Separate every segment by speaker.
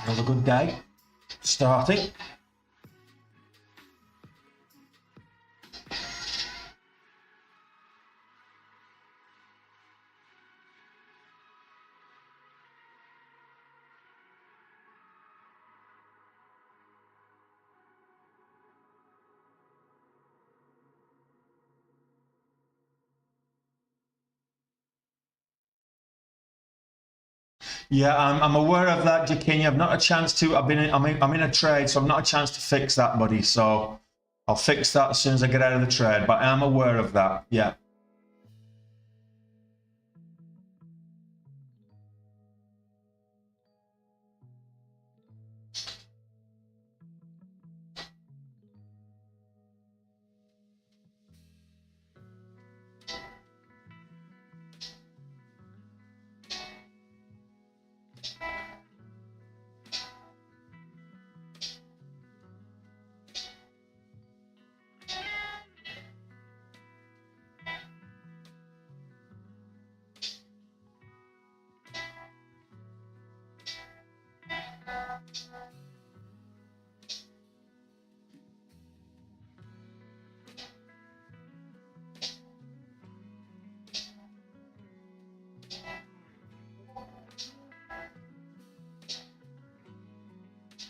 Speaker 1: Another good day starting. Yeah, I'm aware of that, Jakinya. I've not a chance to. I'm in a trade, so I've not a chance to fix that, buddy. So I'll fix that as soon as I get out of the trade. But I am aware of that. Yeah.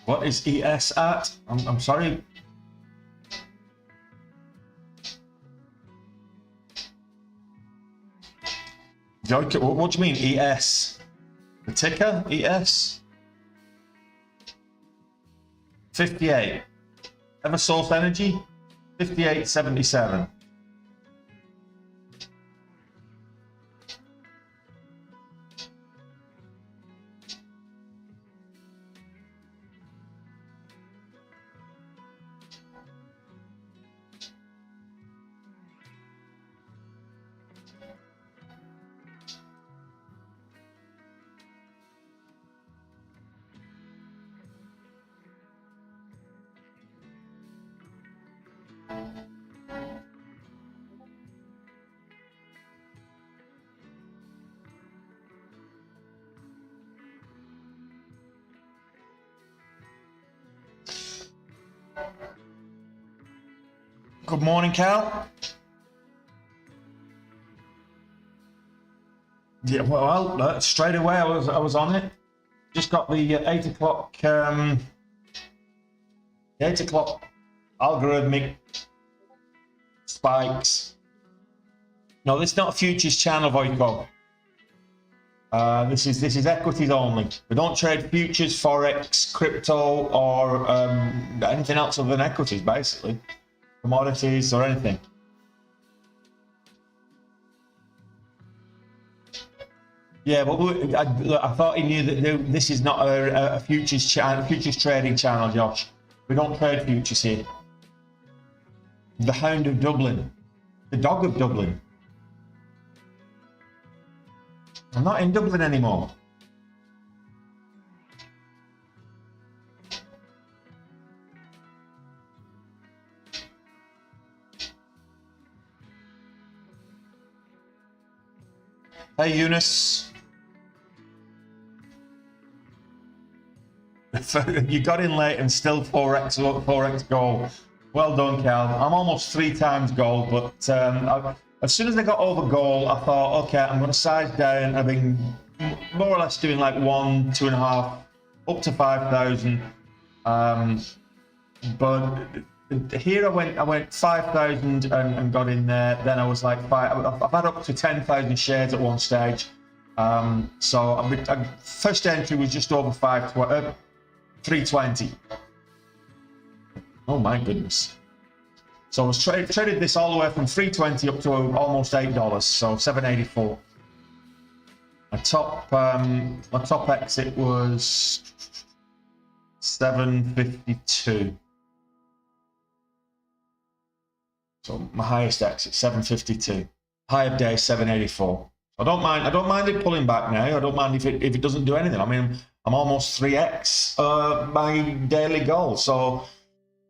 Speaker 1: What is ES at? I'm sorry. What do you mean ES? The ticker ES? 58. Eversource Energy 58.77. Good morning, Cal. Yeah, well, straight away I was on it. Just got the 8 o'clock, 8 o'clock algorithmic spikes. No, this is not a futures channel, Voiko. This is equities only. We don't trade futures, forex, crypto, or anything else other than equities, basically. Commodities or anything. Yeah, but I thought he knew that this is not a futures trading channel, Josh. We don't trade futures here. The Hound of Dublin, the Dog of Dublin. I'm not in Dublin anymore. Hey, Eunice. You got in late and still 4x gold. Well done, Cal. I'm almost 3 times gold, but as soon as I got over gold, I thought, okay, I'm going to size down. I've been more or less doing like 1, 2.5, up to 5,000. But here I went 5,000 and got in there. Then I was like I've had up to 10,000 shares at one stage. So first entry was just over 320. Oh my goodness. So I was traded this all the way from 320 up to almost $8, so 784. My top exit was 752. So my highest exit 752. High of day 784. I don't mind it pulling back now. I don't mind if it doesn't do anything. I mean, I'm almost 3x my daily goal. So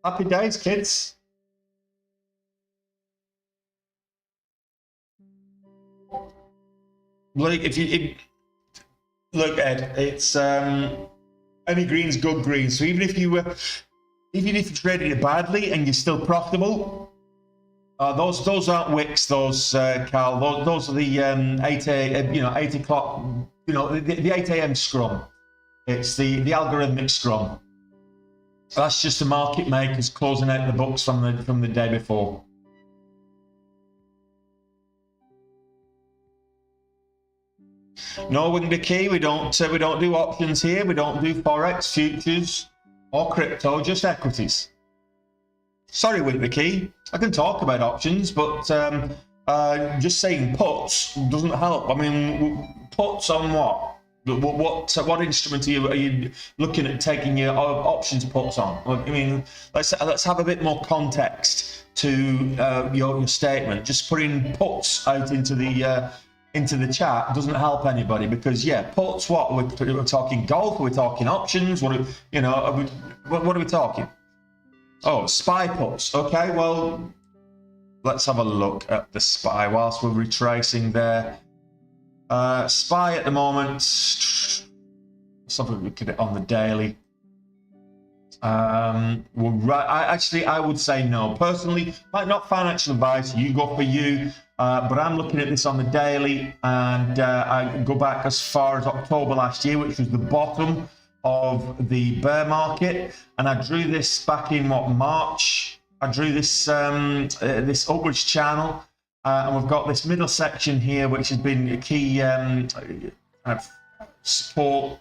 Speaker 1: happy days, kids. Look, look, Ed, it's Any green's good green. So even if you traded it badly and you're still profitable, those aren't wicks. Those Carl. Those are the 8 o'clock. The 8 a.m. scrum. It's the algorithmic scrum. That's just the market makers closing out the books from the day before. No, Winged Key, we don't do options here. We don't do forex, futures, or crypto. Just equities. Sorry, Winged Key. I can talk about options, but just saying puts doesn't help. I mean, puts on what? What instrument are you looking at taking your options puts on? I mean, let's have a bit more context to your statement. Just putting puts out into the chat doesn't help anybody, because puts. What we're talking golf? We're talking options. What are we talking? Oh, SPY puts. Okay, well, let's have a look at the SPY whilst we're retracing there. SPY at the moment, let's have a look at it on the daily. I would say no. Personally, not financial advice, you go for you, but I'm looking at this on the daily, and I go back as far as October last year, which was the bottom of the bear market, and I drew this back in March. I drew this this upwards channel. And we've got this middle section here, which has been a key support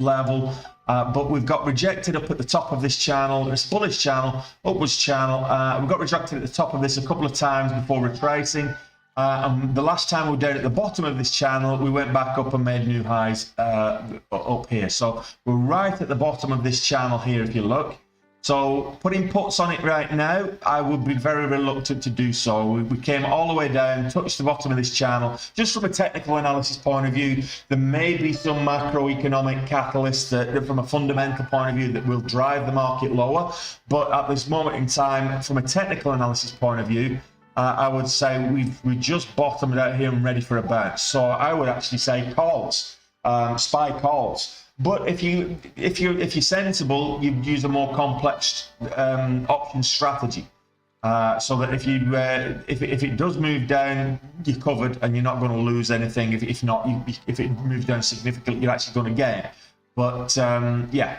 Speaker 1: level, but we've got rejected up at the top of this channel, this bullish channel, upwards channel. We've got rejected at the top of this a couple of times before retracing. And the last time we were down at the bottom of this channel, we went back up and made new highs up here. So we're right at the bottom of this channel here, if you look. So putting puts on it right now, I would be very reluctant to do so. We came all the way down, touched the bottom of this channel. Just from a technical analysis point of view, there may be some macroeconomic catalyst that from a fundamental point of view that will drive the market lower. But at this moment in time, from a technical analysis point of view, I would say we just bottomed out here and ready for a bounce. So I would actually say calls, SPY calls. But if you're sensible, you'd use a more complex option strategy, so that if it does move down, you're covered and you're not going to lose anything. If not, if it moves down significantly, you're actually going to gain. But yeah.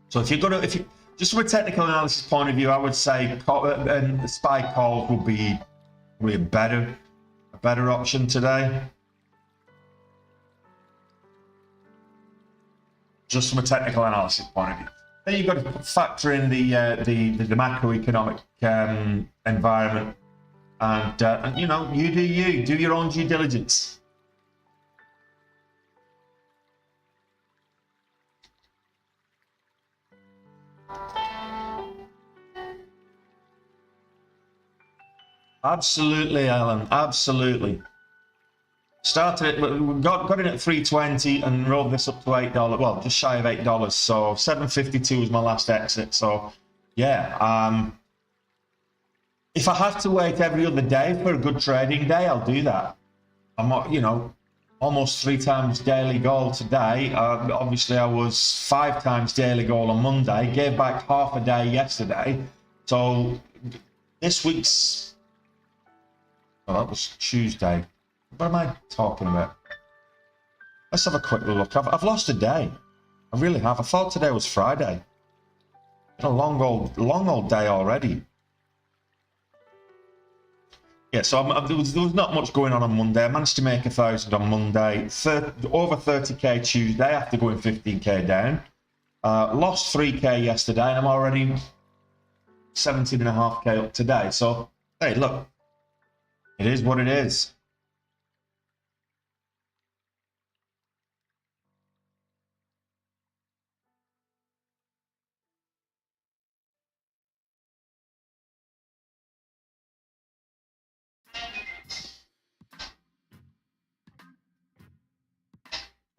Speaker 1: So if just from a technical analysis point of view, I would say SPY calls will be a better option today. Just from a technical analysis point of view. Then you've got to factor in the macroeconomic environment, and you do your own due diligence. Absolutely, Alan. Absolutely. Started it, we got in at 320 and rolled this up to $8. Well, just shy of $8. So 752 was my last exit. So yeah, if I have to wait every other day for a good trading day, I'll do that. I'm not, almost 3 times daily goal today. Obviously, I was 5 times daily goal on Monday. Gave back half a day yesterday. So this week's. Oh, that was Tuesday. What am I talking about? Let's have a quick look. I've lost a day. I really have. I thought today was Friday. It's a long old day already. Yeah, so there was not much going on Monday. I managed to make 1,000 on Monday. Over 30k Tuesday after going 15k down. Lost 3k yesterday, and I'm already 17.5k up today. So hey, look. It is what it is.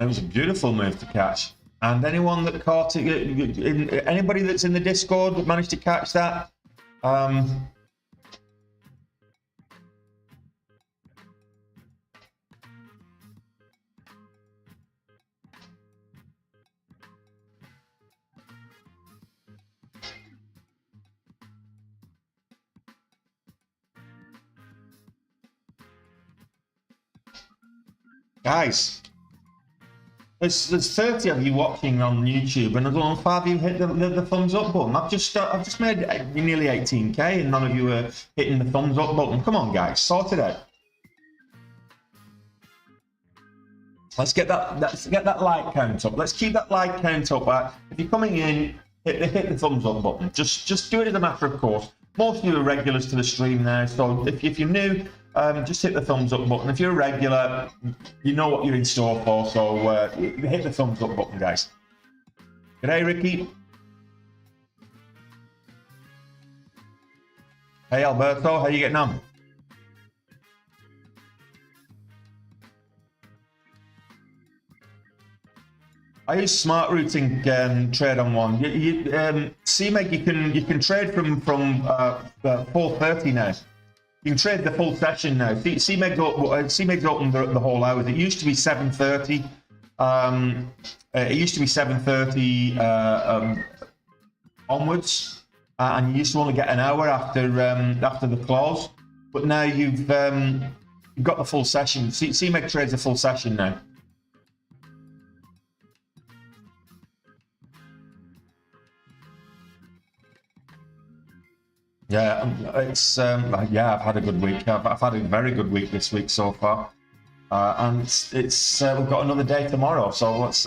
Speaker 1: It was a beautiful move to catch. And anyone that caught it, anybody that's in the Discord that managed to catch that, Guys, there's 30 of you watching on YouTube, and I don't know if 5 of you hit the thumbs up button. I've just made nearly 18k, and none of you are hitting the thumbs up button. Come on, guys, sort it out. Let's get that like count up. Let's keep that like count up. If you're coming in, hit the thumbs up button. Just do it as a matter of course. Most of you are regulars to the stream now, so if you're new, just hit the thumbs up button. If you're a regular, you know what you're in store for, so hit the thumbs up button, guys. G'day, Ricky. Hey, Alberto, how you getting on? I use smart routing trade on one. CMEG, you can trade from 4:30 now. You can trade the full session now. CMEG's open the whole hours. It used to be 7:30. It used to be 7:30 onwards, and you used to only get an hour after the close. But now you've got the full session. CMEG trades the full session now. Yeah, it's yeah. I've had a good week. I've had a very good week this week so far, and it's we've got another day tomorrow. So let's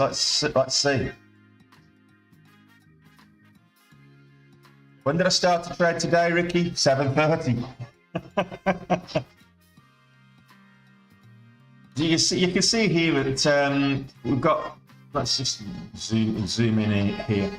Speaker 1: see. When did I start to trade today, Ricky? 7:30. You can see here that we've got. Let's just zoom in here.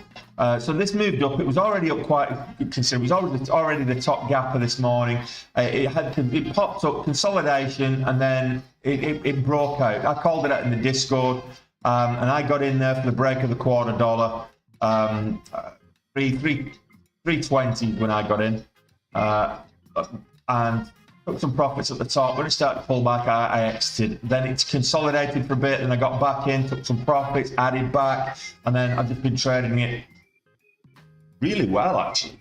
Speaker 1: So this moved up. It was already up quite considerably. It was already the top gap of this morning. It popped up consolidation, and then it broke out. I called it out in the Discord, and I got in there for the break of the $0.25. 320 when I got in, and took some profits at the top. When it started to pull back, I exited. Then it's consolidated for a bit, and I got back in, took some profits, added back, and then I've just been trading it really well, actually.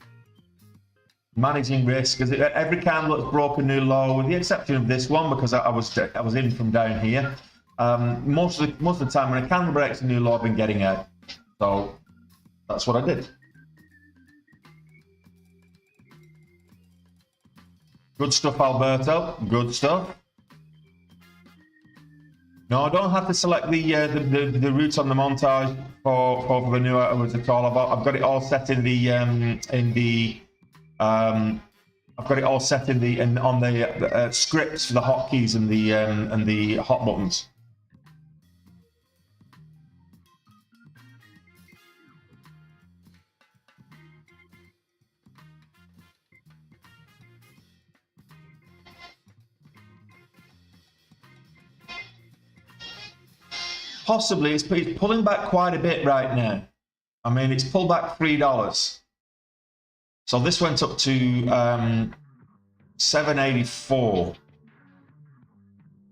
Speaker 1: Managing risk, because every candle that's broke a new low, with the exception of this one, because I was in from down here. Most of the time, when a candle breaks a new low, I've been getting out. So that's what I did. Good stuff, Alberto. Good stuff. No, I don't have to select the routes on the montage for the new hours at all. I've got it all set in the I've got it all set on the scripts for the hotkeys and the hot buttons. Possibly, it's pulling back quite a bit right now. I mean, it's pulled back $3. So this went up to $7.84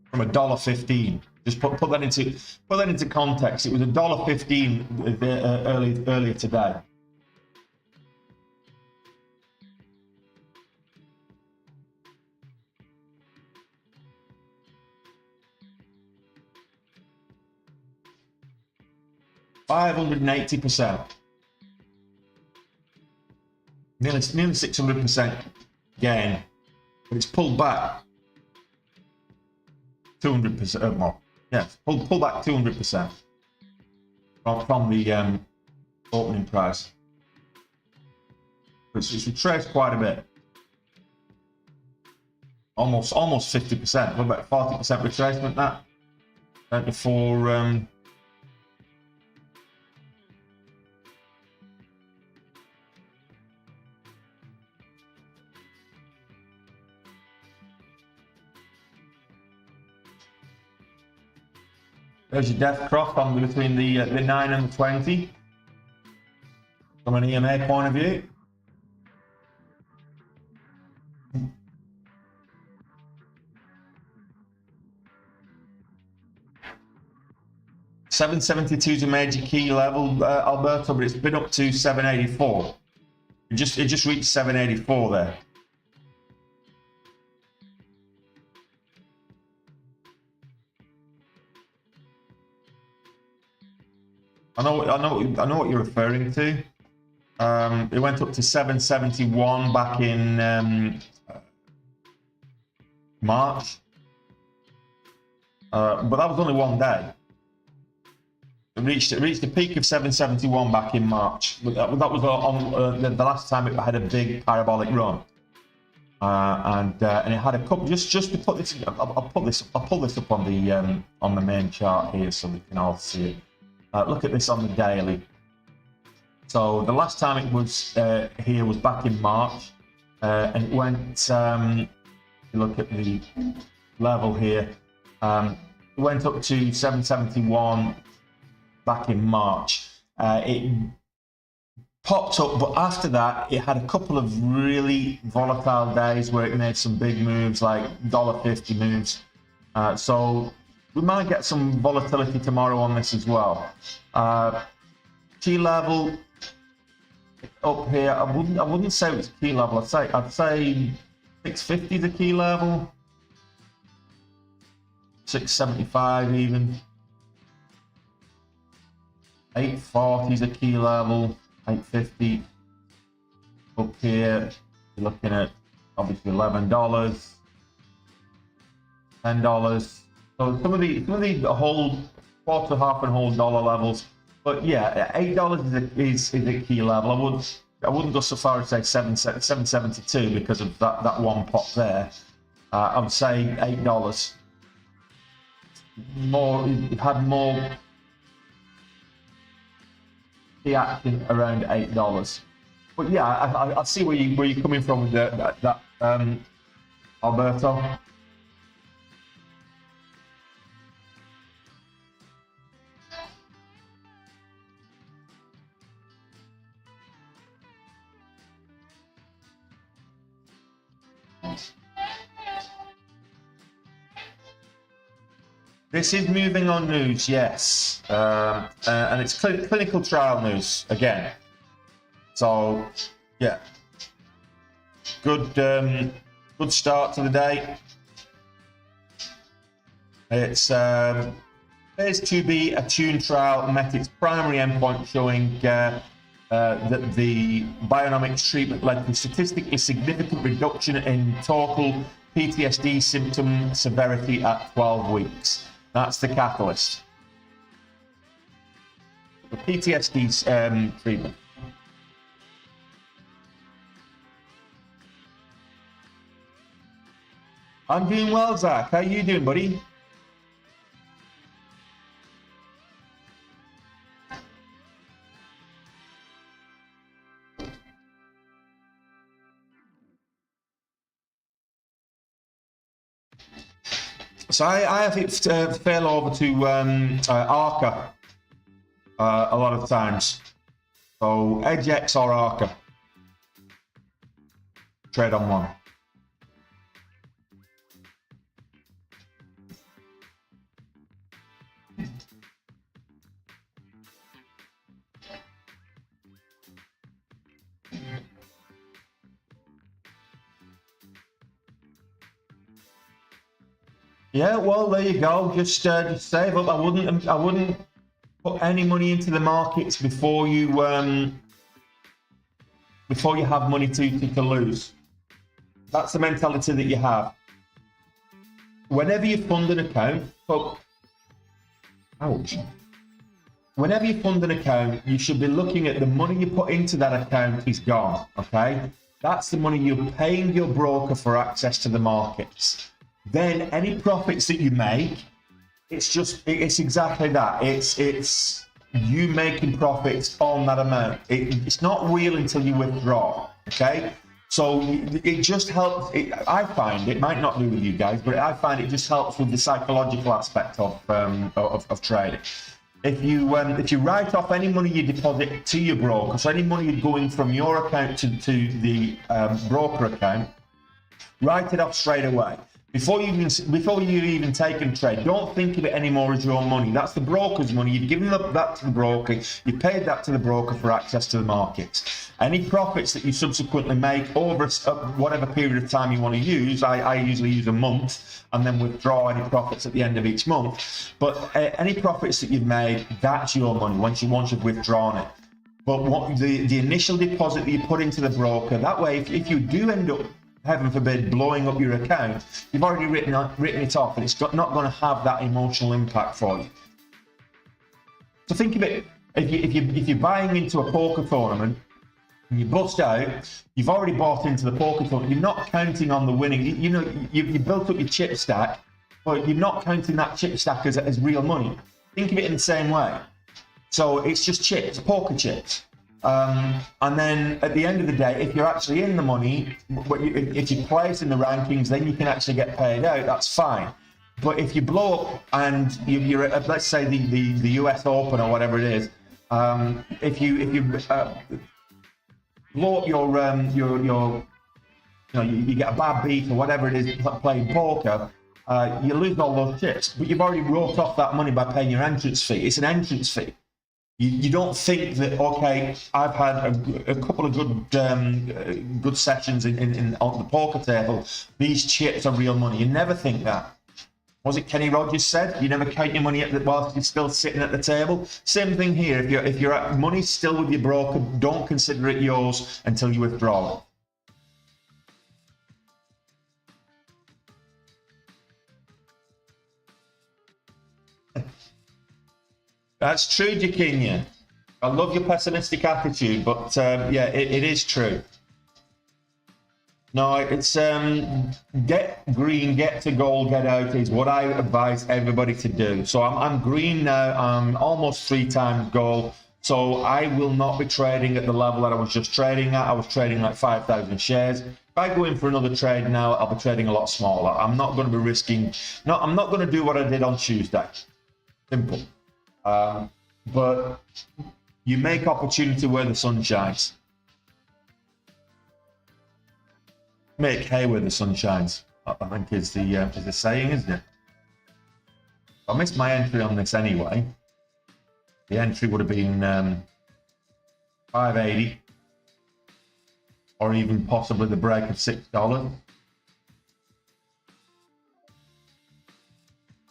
Speaker 1: from $1.15. Just put that into context. It was $1.15 earlier today. $580%, nearly 600% gain, but it's pulled back 200% more. Yeah, pull back 200% from the opening price. It's retraced quite a bit, almost 50%. What about 40% retracement? That down to 4. There's your death cross on between the 9 and the 20 from an EMA point of view. $772 is a major key level, Alberto, but it's been up to 784. It just reached 784 there. I know what you're referring to. It went up to 771 back in March, but that was only one day. It reached a peak of 771 back in March. That was on the last time it had a big parabolic run, and it had a couple. Just to put this, I'll pull this up on the main chart here so we can all see it. Look at this on the daily. So the last time it was here was back in March, and it went. If you look at the level here, it went up to 771 back in March. It popped up, but after that, it had a couple of really volatile days where it made some big moves, like $1.50 moves. So we might get some volatility tomorrow on this as well. Key level up here, I wouldn't say it's key level. I'd say 650 is a key level, 675 even, 840 is a key level, 850 up here. You're looking at obviously $11, $10. So some of these whole quarter, half, and whole dollar levels. But yeah, $8 is a key level. I wouldn't go so far as say 772 because of that one pop there. I would say $8. You've had more key action around $8. But yeah, I see where you're coming from with that Alberto. This is moving on news, yes, and it's clinical trial news again. So, yeah, good start to the day. It's phase 2B ATTUNE trial met its primary endpoint, showing that the Bionomics treatment led to statistically significant reduction in total PTSD symptom severity at 12 weeks. That's the catalyst. The PTSD treatment. I'm doing well, Zach. How you doing, buddy? So I have it fail over to ARCA a lot of times. So EdgeX or ARCA. Trade on one. Yeah, well, there you go. Just save up. I wouldn't put any money into the markets before you have money to lose. That's the mentality that you have. Whenever you fund an account, whenever you fund an account, you should be looking at the money you put into that account is gone. Okay, that's the money you're paying your broker for access to the markets. Then any profits that you make, it's exactly that. It's you making profits on that amount. It's not real until you withdraw. Okay, so it just helps. I find it might not do with you guys, but I find it just helps with the psychological aspect of trading. If you write off any money you deposit to your broker, so any money going from your account to the broker account, write it off straight away. Before you even take a trade, don't think of it anymore as your money. That's the broker's money. You've given that to the broker. You paid that to the broker for access to the markets. Any profits that you subsequently make over whatever period of time you want to use, I usually use a month and then withdraw any profits at the end of each month. But any profits that you've made, that's your money once you've withdrawn it. But what the initial deposit that you put into the broker, that way, if you do end up, heaven forbid, blowing up your account, you've already written it off, and it's not going to have that emotional impact for you. So think of it, if you're buying into a poker tournament and you bust out, you've already bought into the poker tournament. You're not counting on the winning. You built up your chip stack, but you're not counting that chip stack as real money. Think of it in the same way. So it's just chips, poker chips. And then at the end of the day, if you're actually in the money, if you place in the rankings, then you can actually get paid out. That's fine. But if you blow up and you're at, let's say the US Open or whatever it is, if you blow up you get a bad beat or whatever it is playing poker, you lose all those chips. But you've already wrote off that money by paying your entrance fee. It's an entrance fee. You don't think that, okay, I've had a couple of good sessions on the poker table, these chips are real money. You never think that. Was it Kenny Rogers said? You never count your money whilst you're still sitting at the table. Same thing here. If your money's still with your broker, don't consider it yours until you withdraw it. That's true, Jakinia. I love your pessimistic attitude, but yeah, it is true. No, it's get green, get to gold, get out is what I advise everybody to do. So I'm green now. I'm almost 3 times gold. So I will not be trading at the level that I was just trading at. I was trading like 5,000 shares. If I go in for another trade now, I'll be trading a lot smaller. I'm not going to be risking. No, I'm not going to do what I did on Tuesday. Simple. But you make opportunity where the sun shines. Make hay where the sun shines, I think is the saying, isn't it? I missed my entry on this anyway. The entry would have been 580, or even possibly the break of $6.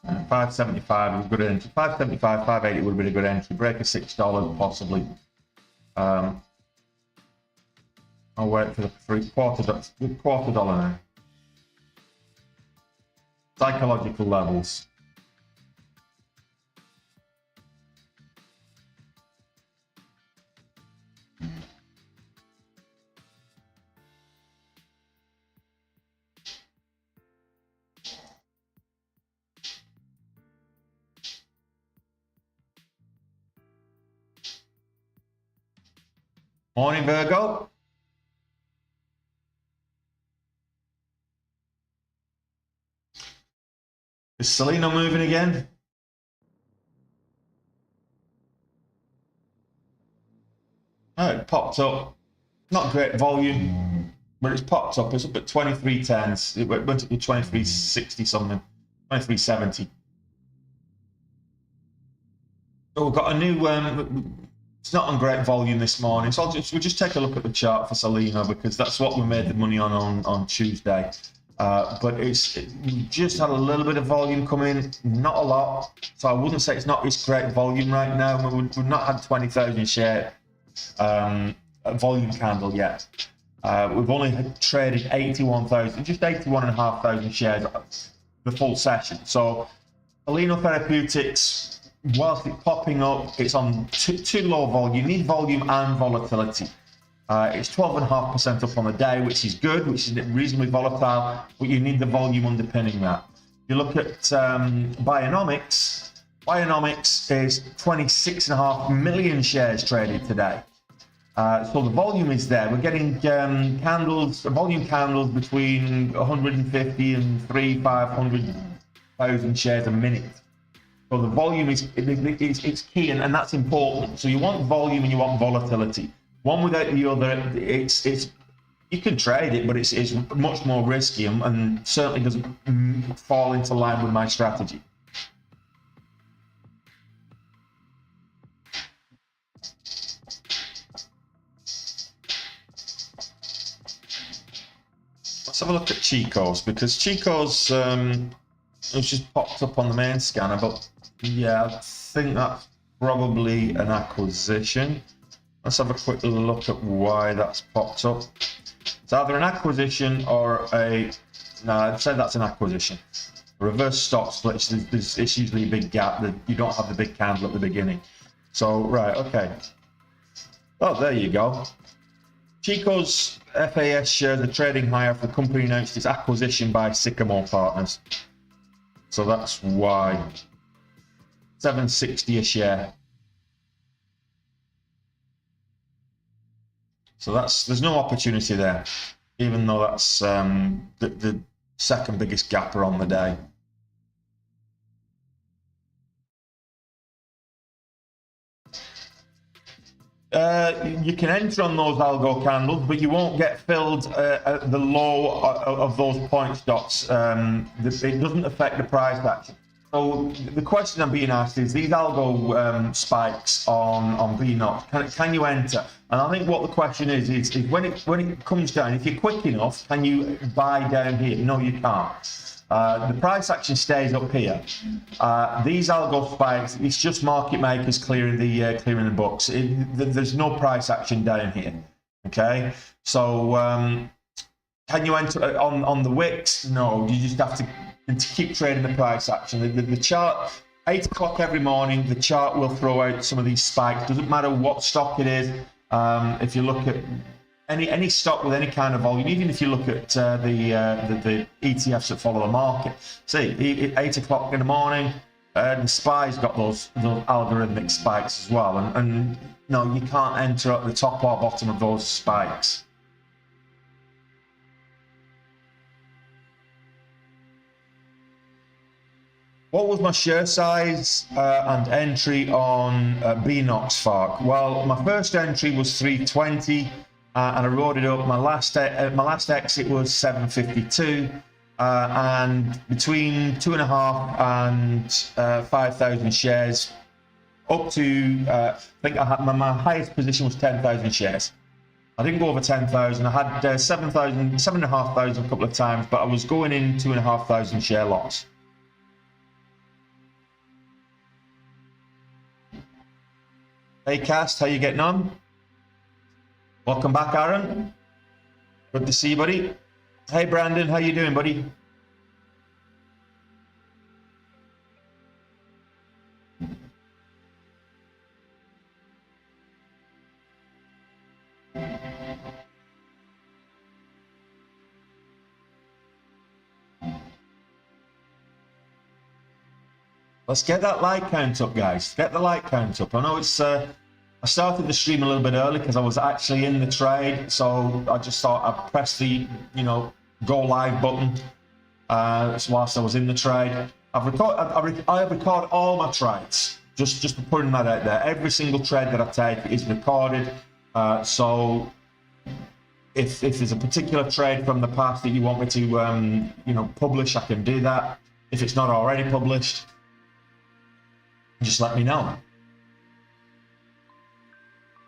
Speaker 1: 575 was a good entry. 575, 580 would have been a good entry. Break of $6 possibly. I'll wait for the quarter dollar now. Psychological levels. Morning, Virgo. Is Selena moving again? Oh, it popped up. Not great volume, but it's popped up. It's up at 23.10s. It went up to 23.60 something, 23.70. So we've got a new. It's not on great volume this morning, so we'll just take a look at the chart for Selena because that's what we made the money on Tuesday. But we just had a little bit of volume come in, not a lot. So I wouldn't say it's great volume right now. We've not had 20,000 share volume candle yet. We've only traded 81,000, just 81,500 shares the full session. So Selena Therapeutics, whilst it's popping up, it's on too low volume. You need volume and volatility. It's 12.5% up on the day, which is good, which is reasonably volatile, but you need the volume underpinning that. If you look at Bionomics, Bionomics is 26.5 million shares traded today. So the volume is there. We're getting volume candles between 150 and 500,000 shares a minute. So the volume is key, and that's important. So you want volume and you want volatility. One without the other, it's You can trade it, but it's much more risky and certainly doesn't fall into line with my strategy. Let's have a look at Chico's, because Chico's it's just popped up on the main scanner, but yeah, I think that's probably an acquisition. Let's have a quick look at why that's popped up. It's either an acquisition or no, I'd say that's an acquisition. Reverse stock splits, it's usually a big gap, that you don't have the big candle at the beginning. So, right, okay. Oh, there you go. Chico's FAS shares are trading higher after the company announced its acquisition by Sycamore Partners. So that's why. 760 a share. So there's no opportunity there, even though that's the second biggest gapper on the day. You can enter on those algo candles, but you won't get filled at the low of those point dots. It doesn't affect the price action. So the question I'm being asked is, these algo spikes on BNOX, can you enter? And I think what the question is when it comes down, if you're quick enough, can you buy down here? No, you can't. The price action stays up here. These algo spikes, it's just market makers clearing the books. There's no price action down here. Okay, so can you enter on the Wicks? No, you just have to keep trading the price action. The chart, 8 o'clock every morning, the chart will throw out some of these spikes. Doesn't matter what stock it is. If you look at any stock with any kind of volume, even if you look at the ETFs that follow the market, see, 8 o'clock in the morning, the SPY's got those algorithmic spikes as well, and no, you can't enter at the top or bottom of those spikes. What was my share size and entry on BNOX FARC? Well, my first entry was 320. And I rode it up. My last exit was 752, and between 2.5 and 5,000 shares, up to I think I had my highest position was 10,000 shares. I didn't go over 10,000. I had 7,500 a couple of times, but I was going in 2,500 share lots. Hey Cast, how you getting on? Welcome back, Aaron. Good to see you, buddy. Hey, Brandon, how you doing, buddy? Let's get that like count up, guys. Get the like count up. I know it's... I started the stream a little bit early because I was actually in the trade, so I just thought I'd press the, go live button whilst I was in the trade. I record all my trades, just putting that out there. Every single trade that I take is recorded, so if there's a particular trade from the past that you want me to, publish, I can do that. If it's not already published, just let me know.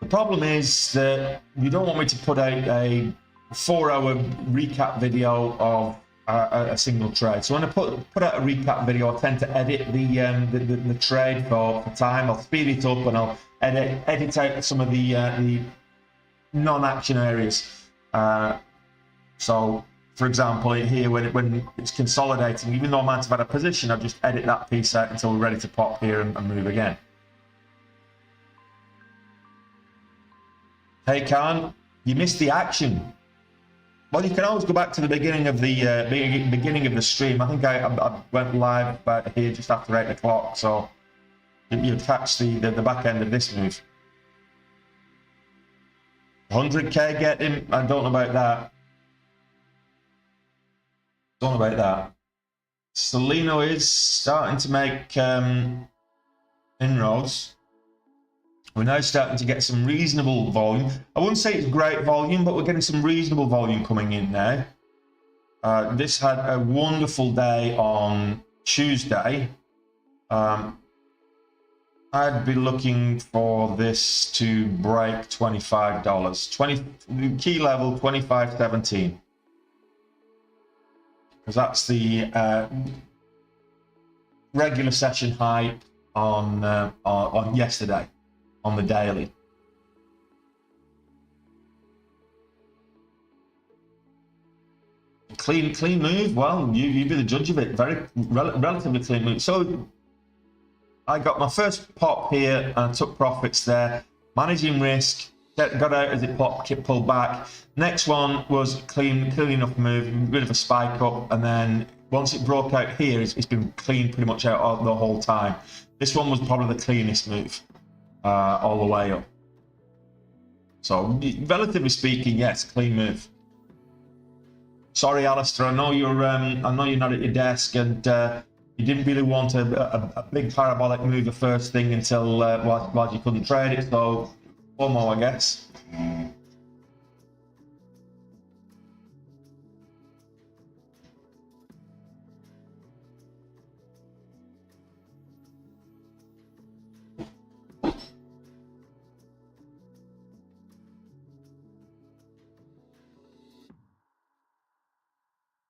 Speaker 1: The problem is that you don't want me to put out a 4-hour recap video of a single trade. So when I put out a recap video, I tend to edit the trade for time. I'll speed it up and I'll edit out some of the non-action areas. So, for example, here when it's consolidating, even though I might have had a position, I'll just edit that piece out until we're ready to pop here and move again. Hey Khan, you missed the action. Well, you can always go back to the beginning of the stream. I think I went live about here just after 8 o'clock, so you'd catch the back end of this move. 100k get him. I don't know about that. Don't know about that. Celino is starting to make inroads. We're now starting to get some reasonable volume. I wouldn't say it's great volume, but we're getting some reasonable volume coming in now. This had a wonderful day on Tuesday. I'd be looking for this to break $25. The key level 25.17, because that's the regular session high on yesterday on the daily. Clean move. Well, you be the judge of it. Relatively clean move. So I got my first pop here and took profits there, managing risk. Got out as it pulled back. Next one was clean enough move, a bit of a spike up, and then once it broke out here, it's been clean pretty much out the whole time. This one was probably the cleanest move all the way up. So relatively speaking, yes, clean move. Sorry, Alistair, I know you're not at your desk, and you didn't really want a big parabolic move the first thing until while you couldn't trade it. So one more, I guess.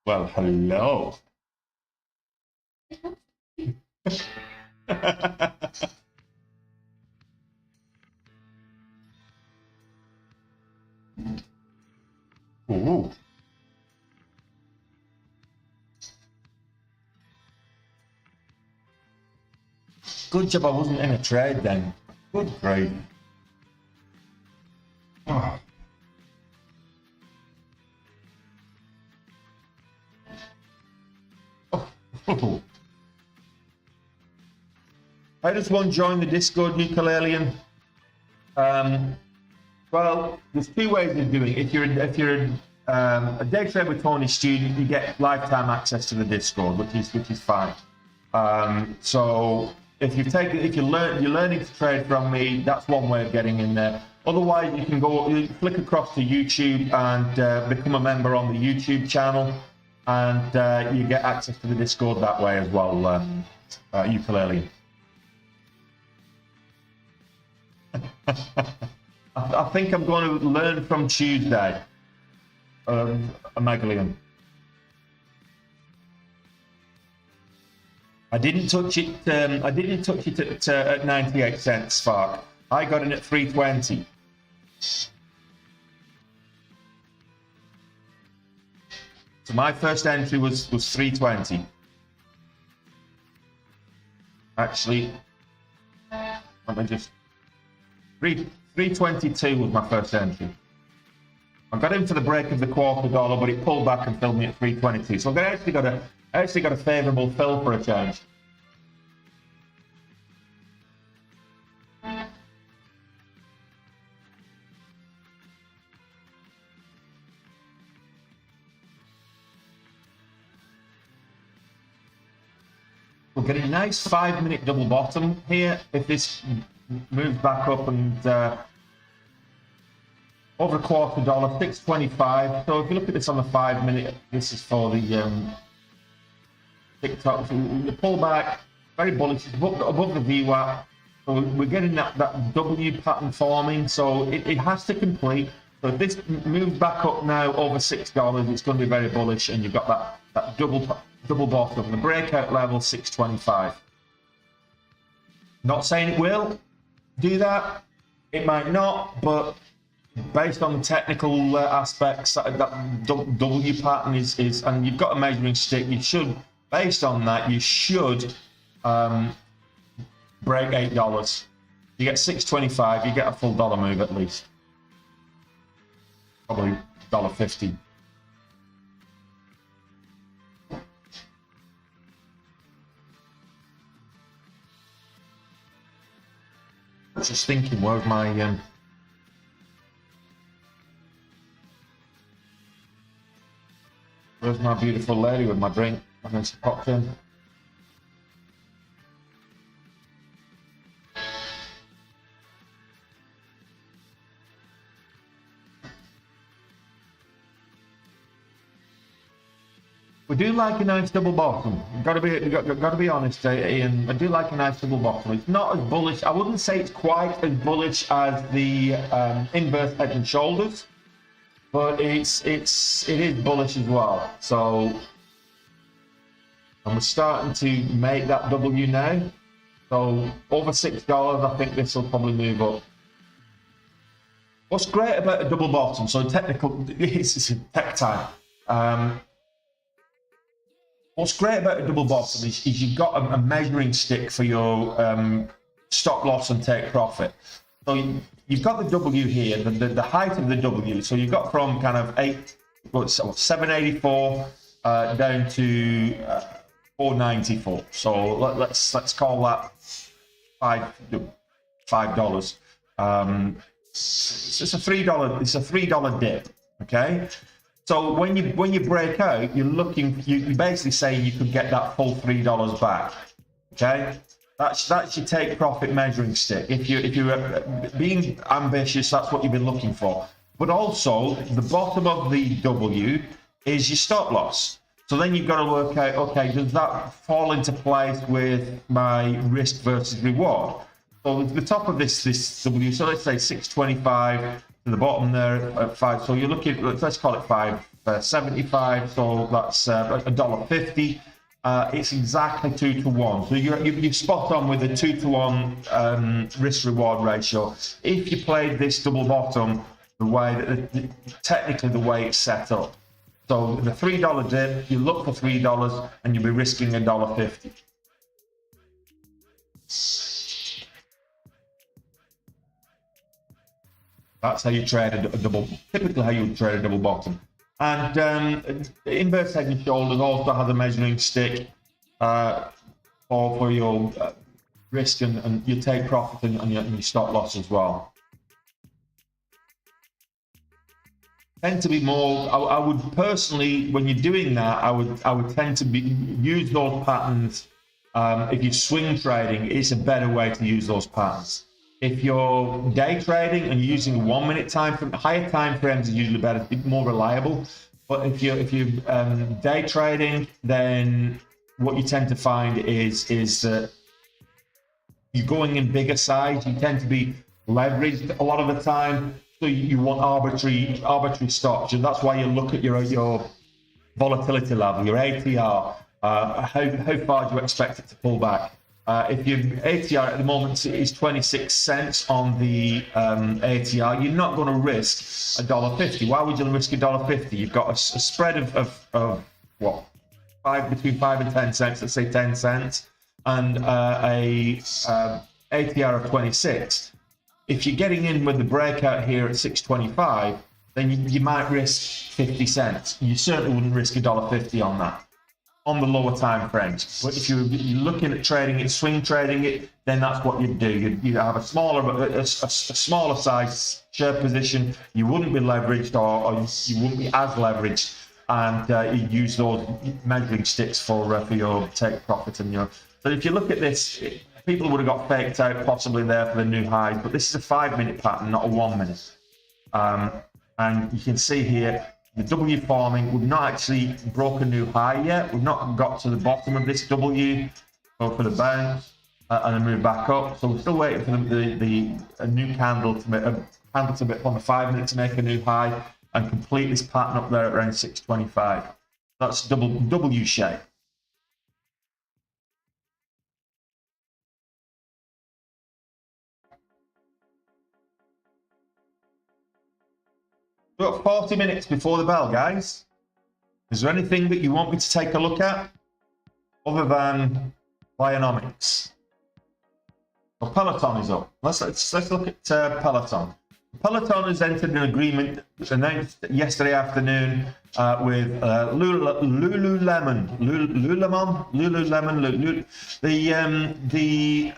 Speaker 1: Well, hello. Ooh. Good job I wasn't in a trade then. Good grief. Oh. Oh. How does one join the Discord, Ukulelean? Well, there's two ways of doing it. If you're a day trade with Tony student, you get lifetime access to the Discord, which is fine. So if you're learning to trade from me, that's one way of getting in there. Otherwise, you can flick across to YouTube and become a member on the YouTube channel, and you get access to the Discord that way as well, Ukulele. I think I'm going to learn from Tuesday, a Megalian. I didn't touch it. At 98 cents, Spark. I got in at 320. So my first entry was 320. Actually, let me just 322 was my first entry. I got in for the break of the $0.25, but it pulled back and filled me at 322. So I actually got a favourable fill for a change. We're getting a nice 5-minute double bottom here. If this moves back up and over $0.25, 625. So if you look at this on the 5-minute, this is for the TikTok. So the pullback, very bullish, it's above the VWAP. So we're getting that W pattern forming. So it has to complete. So if this moves back up now over $6, it's going to be very bullish, and you've got that double bottom. The breakout level 625. Not saying it will do that. It might not, but based on the technical aspects, that W pattern is, and you've got a measuring stick. You should, based on that, you should break $8. You get 625. You get a full dollar move at least. Probably $1.50. Just thinking, where's my beautiful lady with my drink? And then she popped in. We do like a nice double bottom. Got to be honest, Ian. I do like a nice double bottom. It's not as bullish. I wouldn't say it's quite as bullish as the inverse head and shoulders, but it is bullish as well. So, and we're starting to make that W now. So over $6, I think this will probably move up. What's great about a double bottom? So technical, it's tech time. What's great about a double bottom is you've got a measuring stick for your stop loss and take profit. So you've got the W here, the height of the W. So you've got from kind of 784 down to 494. So let's call that $5. It's a $3 dip. Okay. So when you break out, you're basically saying you could get that full $3 back. Okay, that's your take profit measuring stick. If you're being ambitious, that's what you've been looking for. But also the bottom of the W is your stop loss. So then you've got to work out, okay, does that fall into place with my risk versus reward? So the top of this W, so let's say 625. To the bottom there at 5, so you're looking, let's call it 575, so that's $1.50. It's exactly 2 to 1, so you're spot on with a 2 to 1 risk reward ratio. If you played this double bottom the way that technically the way it's set up, so the $3 dip, you look for $3 and you'll be risking $1.50. That's how you trade a double, typically how you would trade a double bottom. And inverse head and shoulders also has a measuring stick for your risk and your take profit and your stop loss as well. Tend to be more, I would personally, when you're doing that, I would tend to use those patterns. If you're swing trading, it's a better way to use those patterns. If you're day trading and you're using a 1 minute time frame, higher time frames are usually better, more reliable. But if you're day trading, then what you tend to find is that you're going in bigger size. You tend to be leveraged a lot of the time, so you want arbitrary stops, and that's why you look at your volatility level, your ATR. How far do you expect it to pull back? If your ATR at the moment is 26 cents on the ATR, you're not going to risk $1.50. Why would you risk $1.50? You've got a spread of what, between 5 and 10 cents. Let's say 10 cents, and a ATR of 26. If you're getting in with the breakout here at 625, then you might risk 50 cents. You certainly wouldn't risk $1.50 on that, on the lower time frames. But if you're looking at trading it, swing trading it, then that's what you'd do. You'd have a smaller size share position. You wouldn't be leveraged, or you wouldn't be as leveraged, and you'd use those measuring sticks for your take profit and your. So if you look at this, people would have got faked out possibly there for the new highs, but this is a 5 minute pattern, not a 1 minute. And you can see here, the W forming, we've not actually broke a new high yet. We've not got to the bottom of this W, go for the bounce and then move back up. So we're still waiting for a new candle to make on the 5 minute to make a new high and complete this pattern up there at around 625. That's W shape. We've got 40 minutes before the bell, guys. Is there anything that you want me to take a look at other than Bionomics? Well, Peloton is up. Let's look at Peloton. Peloton has entered an agreement announced yesterday afternoon with Lululemon, the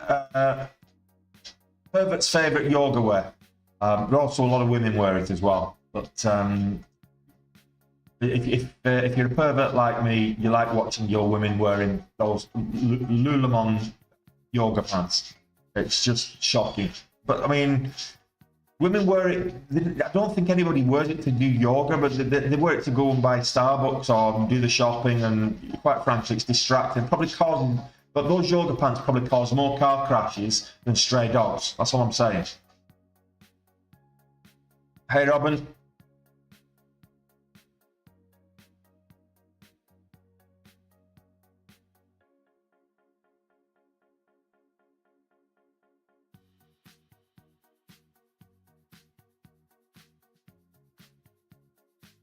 Speaker 1: pervert's favorite yoga wear. There are also a lot of women wear it as well. But if you're a pervert like me, you like watching your women wearing those Lululemon yoga pants. It's just shocking. But I mean, Women wear it, I don't think anybody wears it to do yoga, but they wear it to go and buy Starbucks or do the shopping, and quite frankly, it's distracting. Probably causing, but those yoga pants probably cause more car crashes than stray dogs. That's all I'm saying. Hey, Robin.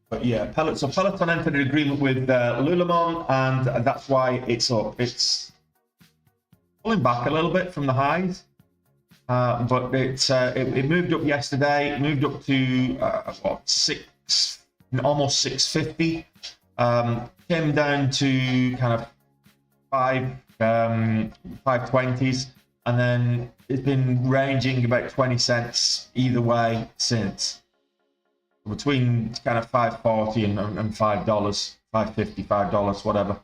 Speaker 1: But yeah, Peloton entered an agreement with Lululemon, and that's why it's up. It's pulling back a little bit from the highs, but it moved up yesterday. It moved up to almost 650. Came down to kind of 520s, and then it's been ranging about 20 cents either way since. Between kind of $5.40 and $5, $5.50, $5, whatever.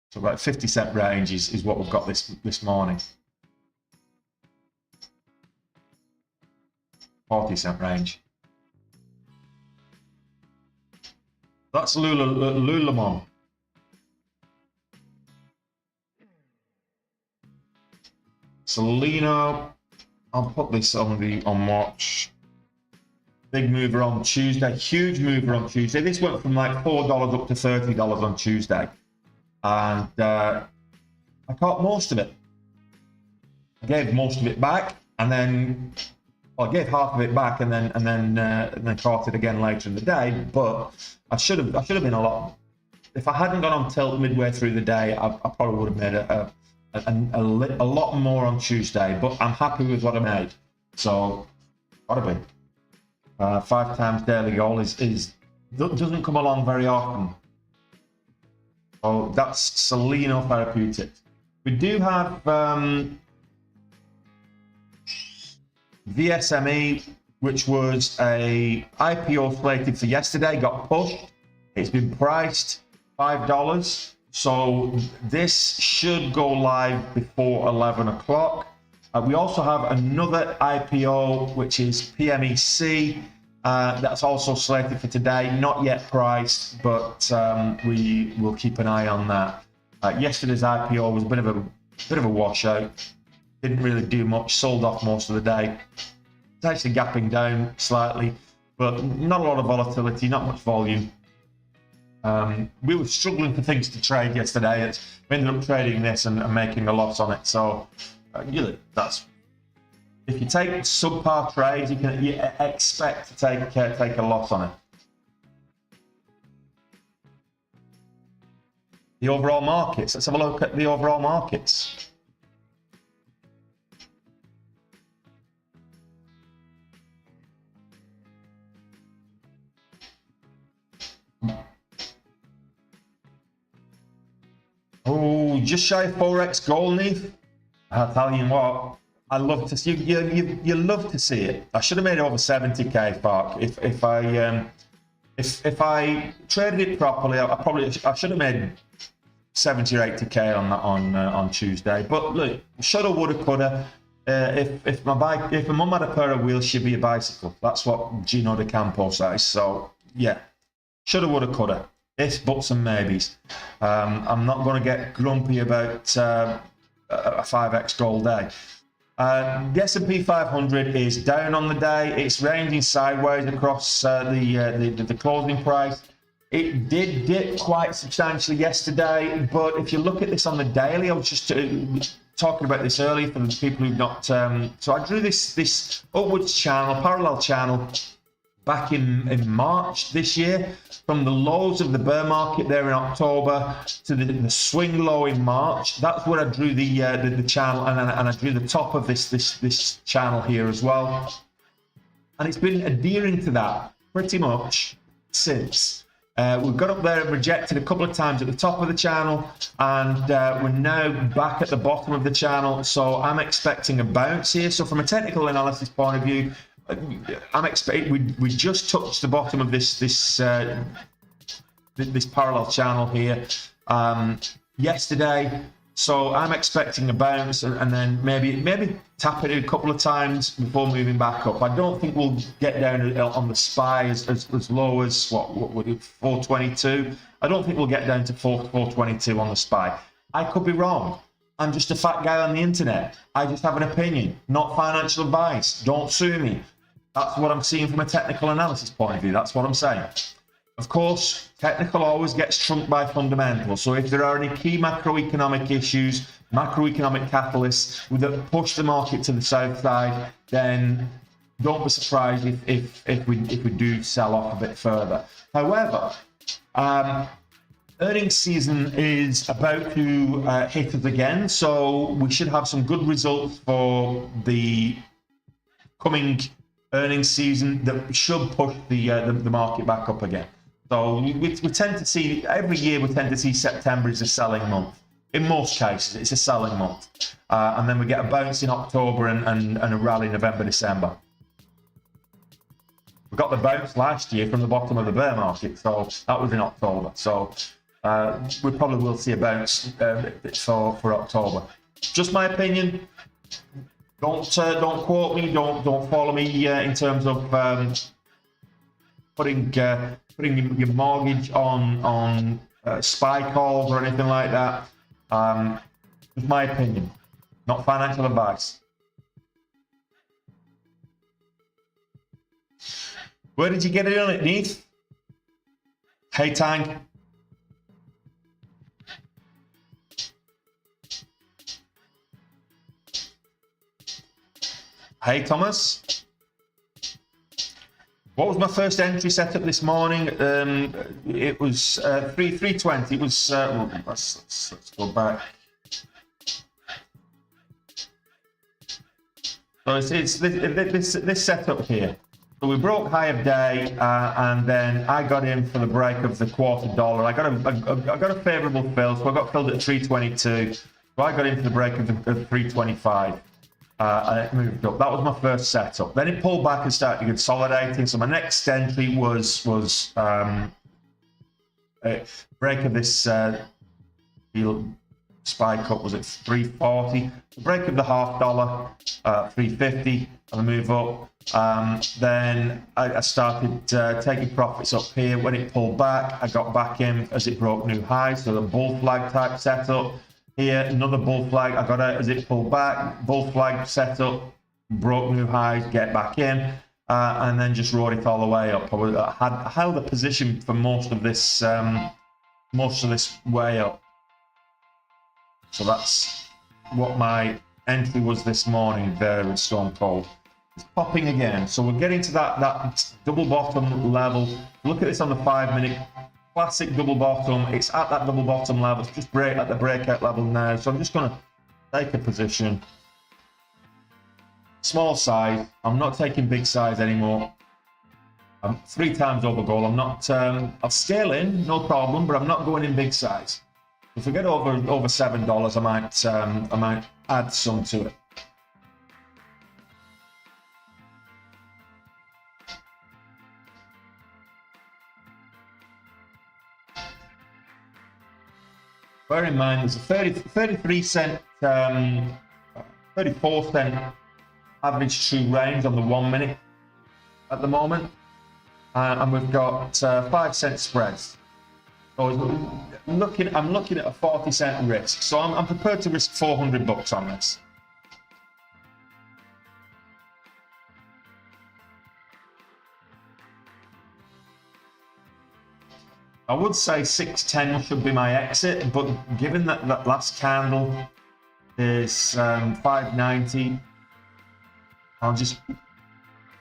Speaker 1: So about 50-cent range is what we've got this morning. 40-cent range. That's Lululemon. Selena, I'll put this on watch. Big mover on Tuesday, huge mover on Tuesday. This went from like $4 up to $30 on Tuesday, and I caught most of it. I gave most of it back, and then I gave half of it back, and then caught it again later in the day. But I should have been a lot. If I hadn't gone on tilt midway through the day, I probably would have made a lot more on Tuesday. But I'm happy with what I made. So what a bit. 5 times daily goal doesn't come along very often. So that's Selena Therapeutics. We do have VSME, which was a IPO slated for yesterday, got pushed. It's been priced $5, so this should go live before 11 o'clock. We also have another IPO, which is PMEC. That's also slated for today, not yet priced, but we will keep an eye on that. Yesterday's IPO was a bit of a washout. Didn't really do much, sold off most of the day. It's actually gapping down slightly, but not a lot of volatility, not much volume. We were struggling for things to trade yesterday. We ended up trading this and making a loss on it. So that's, if you take subpar trades, you expect to take a loss on it. The overall markets. Let's have a look at the overall markets. Oh, just shy of 4x gold, Neith. I'll tell you what, I love to see you love to see it. I should have made it over 70k, Fark. If I traded it properly, I should have made 70 or 80k on that on Tuesday. But look, shoulda, woulda, coulda. If my mum had a pair of wheels, she'd be a bicycle. That's what Gino De Campo says. So yeah, shoulda, woulda, coulda. Ifs, buts, and maybes. I'm not going to get grumpy about a 5x gold day. The S&P 500 is down on the day. It's ranging sideways across the closing price. It did dip quite substantially yesterday, but if you look at this on the daily, I was just talking about this earlier for the people who've not. So I drew this upwards channel, parallel channel, back in March this year, from the lows of the bear market there in October to the swing low in March. That's where I drew the channel, and I drew the top of this channel here as well. And it's been adhering to that pretty much since. We've got up there and rejected a couple of times at the top of the channel, and we're now back at the bottom of the channel. So I'm expecting a bounce here. So from a technical analysis point of view, I'm expecting we just touched the bottom of this parallel channel here yesterday. So I'm expecting a bounce and then maybe tap it a couple of times before moving back up. I don't think we'll get down on the SPY as low as what would it, 422. I don't think we'll get down to 422 on the SPY. I could be wrong. I'm just a fat guy on the internet. I just have an opinion, not financial advice. Don't sue me. That's what I'm seeing from a technical analysis point of view. That's what I'm saying. Of course, technical always gets trumped by fundamental. So if there are any key macroeconomic issues, macroeconomic catalysts that push the market to the south side, then don't be surprised if we do sell off a bit further. However, earnings season is about to hit us again, so we should have some good results for the coming earnings season that should push the market back up again. So we tend to see, every year we tend to see September is a selling month. In most cases, it's a selling month. And then we get a bounce in October and a rally in November, December. We got the bounce last year from the bottom of the bear market, so that was in October. So we probably will see a bounce for October. Just my opinion. Don't quote me. Don't follow me in terms of putting your mortgage on SPY calls or anything like that. Just my opinion, not financial advice. Where did you get it on it, Neith? Hey, Tang. Hey, Thomas. What was my first entry setup this morning? It was 320. It was. Let's go back. So it's this setup here. So we broke high of day, and then I got in for the break of the $quarter dollar. I got a favourable fill, so I got filled at 322. So I got into the break of the 325. And it moved up. That was my first setup. Then it pulled back and started consolidating. So my next entry was a break of this spike up was at 340. The break of the $half, 350, and I move up. Then I started taking profits up here. When it pulled back, I got back in as it broke new highs. So the bull flag type setup. Here, another bull flag. I got out as it pulled back. Bull flag setup, broke new highs, get back in, and then just rode it all the way up. I held a position for most of this way up. So that's what my entry was this morning there at Stone Cold. It's popping again. So we're getting to that double bottom level. Look at this on the 5-minute. Classic double bottom. It's at that double bottom level. It's just at the breakout level now. So I'm just going to take a position. Small size. I'm not taking big size anymore. I'm 3 times over goal. I'm not. I'll scale in, no problem, but I'm not going in big size. If we get over $7, I might add some to it. Bear in mind, there's a 33 cent, 34 cent average true range on the 1 minute at the moment, and we've got 5 cent spreads. So I'm looking at a 40 cent risk. So I'm prepared to risk $400 on this. I would say 610 should be my exit, but given that that last candle is 590, I'll just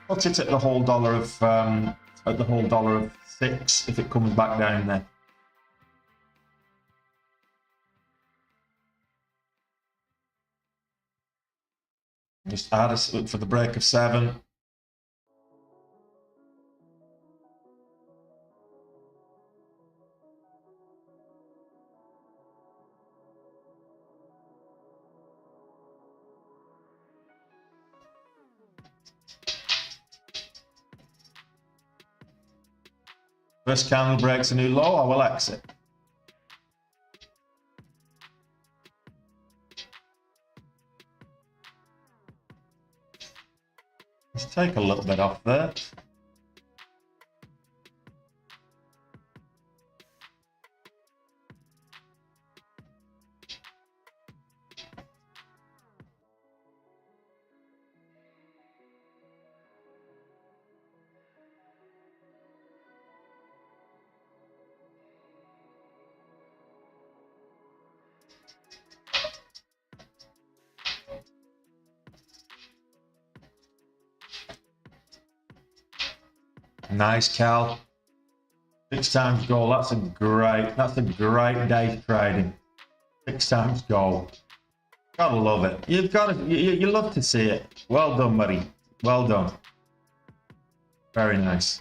Speaker 1: put it at the whole dollar of $6 if it comes back down there. Just add us for the break of 7. First candle breaks a new low, I will exit. Let's take a little bit off there. Nice, Cal. 6 times goal. That's a great day trading. 6 times goal. Gotta love it. You love to see it. Well done, buddy. Well done. Very nice.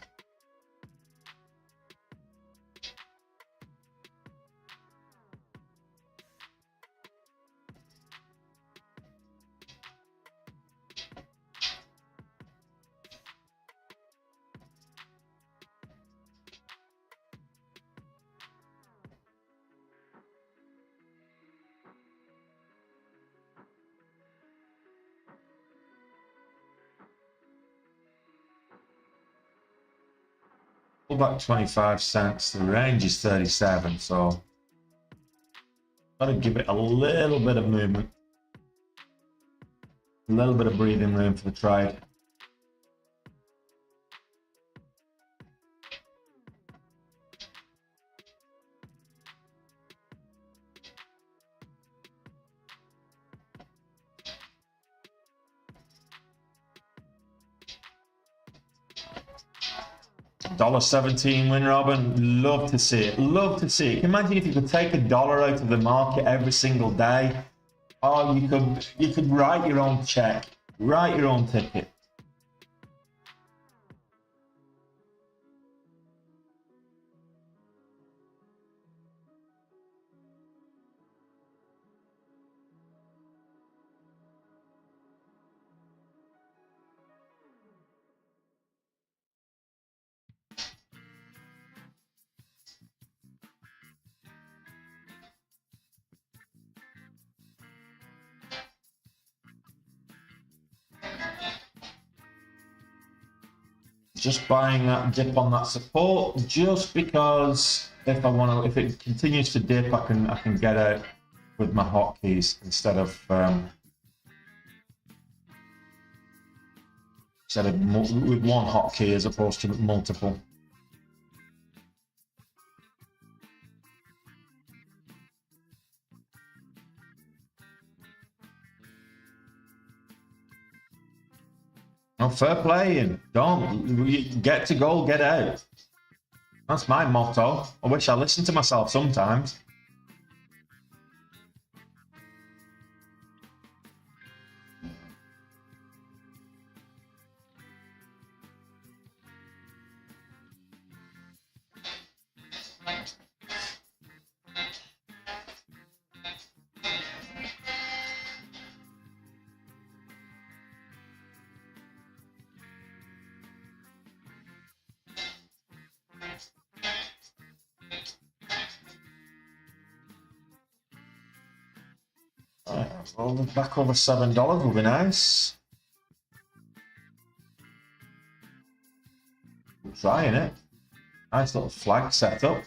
Speaker 1: About 25 cents. The range is 37, so gotta give it a little bit of movement, a little bit of breathing room for the trade. $1.17 win, Robin. Love to see it. Love to see it. Imagine if you could take $1 out of the market every single day. Oh, you could write your own check, write your own ticket. Just buying that dip on that support, just because if it continues to dip, I can get out with my hotkeys instead of with one hotkey as opposed to multiple. No, fair play. Don't get to goal, get out. That's my motto. I wish I listened to myself sometimes. Well, back over $7 will be nice. I'm trying it. Nice little flag setup.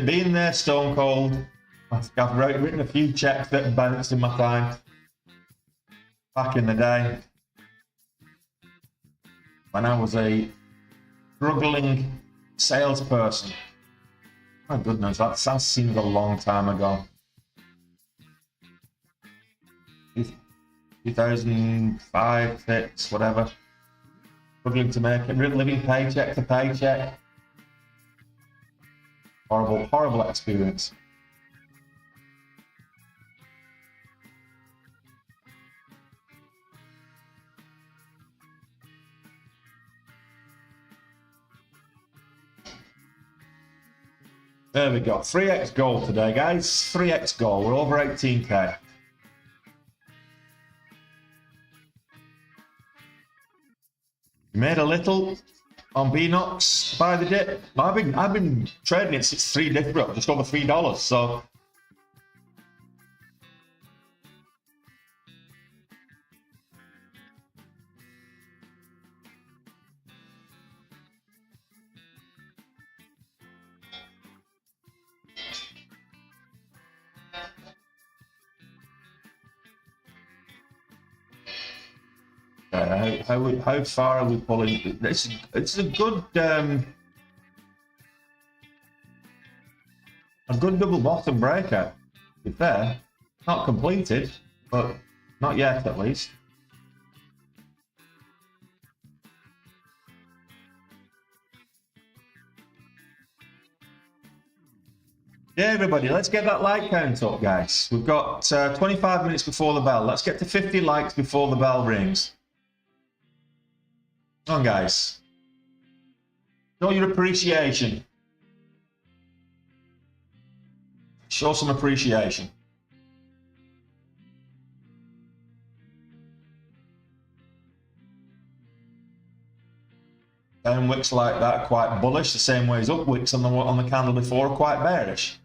Speaker 1: Being there stone cold. I've written a few checks that bounced in my time back in the day when I was a struggling salesperson. My goodness, that seems a long time ago. 2005, 6, whatever. Struggling to make it, living paycheck to paycheck. Horrible, horrible experience. There we go. 3x goal today, guys. 3x goal. We're over 18k. Made a little on BNOX by the dip. I've been trading it since just over $3. So how far are we pulling? It's a good double bottom breakout. To be fair, not completed, but not yet at least. Yeah, everybody, let's get that like count up, guys. We've got 25 minutes before the bell. Let's get to 50 likes before the bell rings. Come on, guys. Show your appreciation. Show some appreciation. Down wicks like that, quite bullish, the same way as up wicks on the candle before, quite bearish.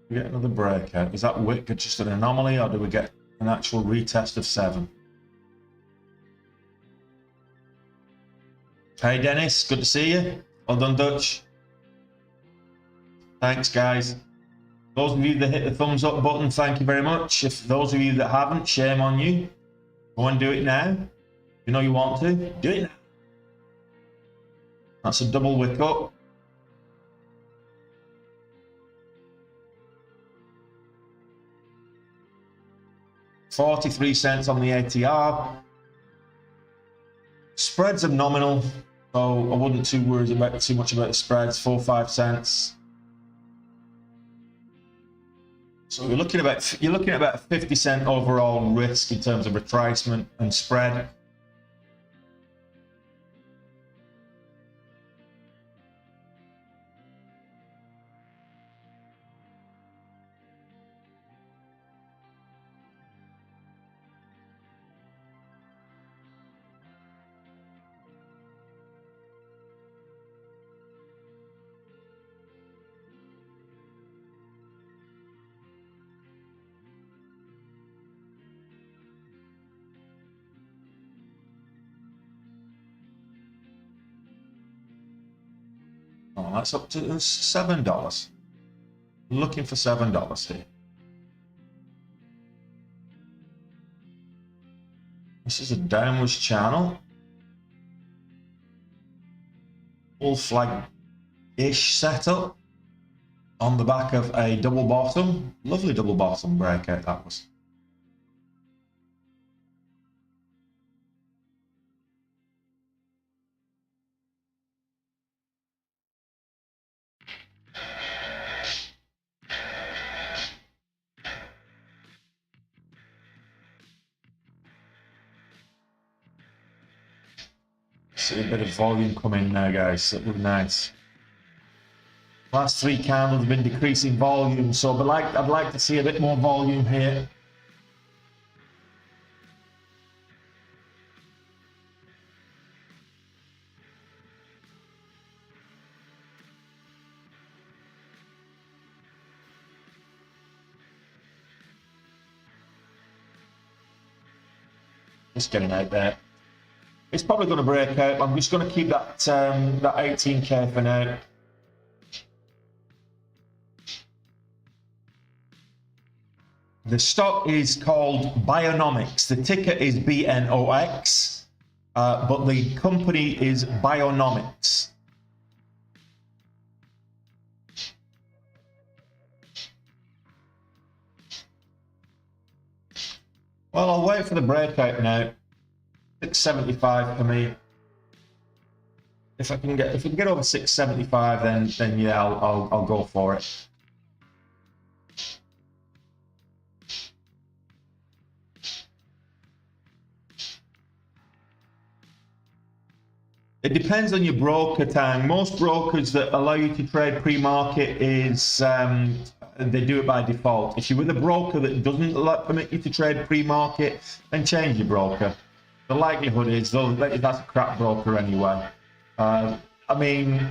Speaker 1: We get another breakout. Is that wick just an anomaly, or do we get an actual retest of 7? Hey Dennis, good to see you. Well done, Dutch. Thanks, guys. Those of you that hit the thumbs up button, thank you very much. If those of you that haven't, shame on you. Go and do it now. You know you want to, do it now. That's a double wick up. $0.43 on the ATR. Spreads are nominal, so I wouldn't too worried about too much about the spreads. 4 or 5 cents. So you're looking at about a 50-cent overall risk in terms of retracement and spread. Oh, that's up to $7. Looking for $7 here. This is a downwards channel. Full flag-ish setup on the back of a double bottom. Lovely double bottom breakout that was. See a bit of volume coming now, guys. That would be nice. Last 3 candles have been decreasing volume, so I'd like to see a bit more volume here. Just getting out there. It's probably going to break out. I'm just going to keep that 18K for now. The stock is called Bionomics. The ticker is BNOX, but the company is Bionomics. Well, I'll wait for the breakout now. 675 for me. if I can get over 675, then yeah, I'll go for it. It depends on your broker, Tang. Most brokers that allow you to trade pre-market is they do it by default. If you're with a broker that doesn't permit you to trade pre-market, then change your broker. The likelihood is that's a crap broker anyway. I mean,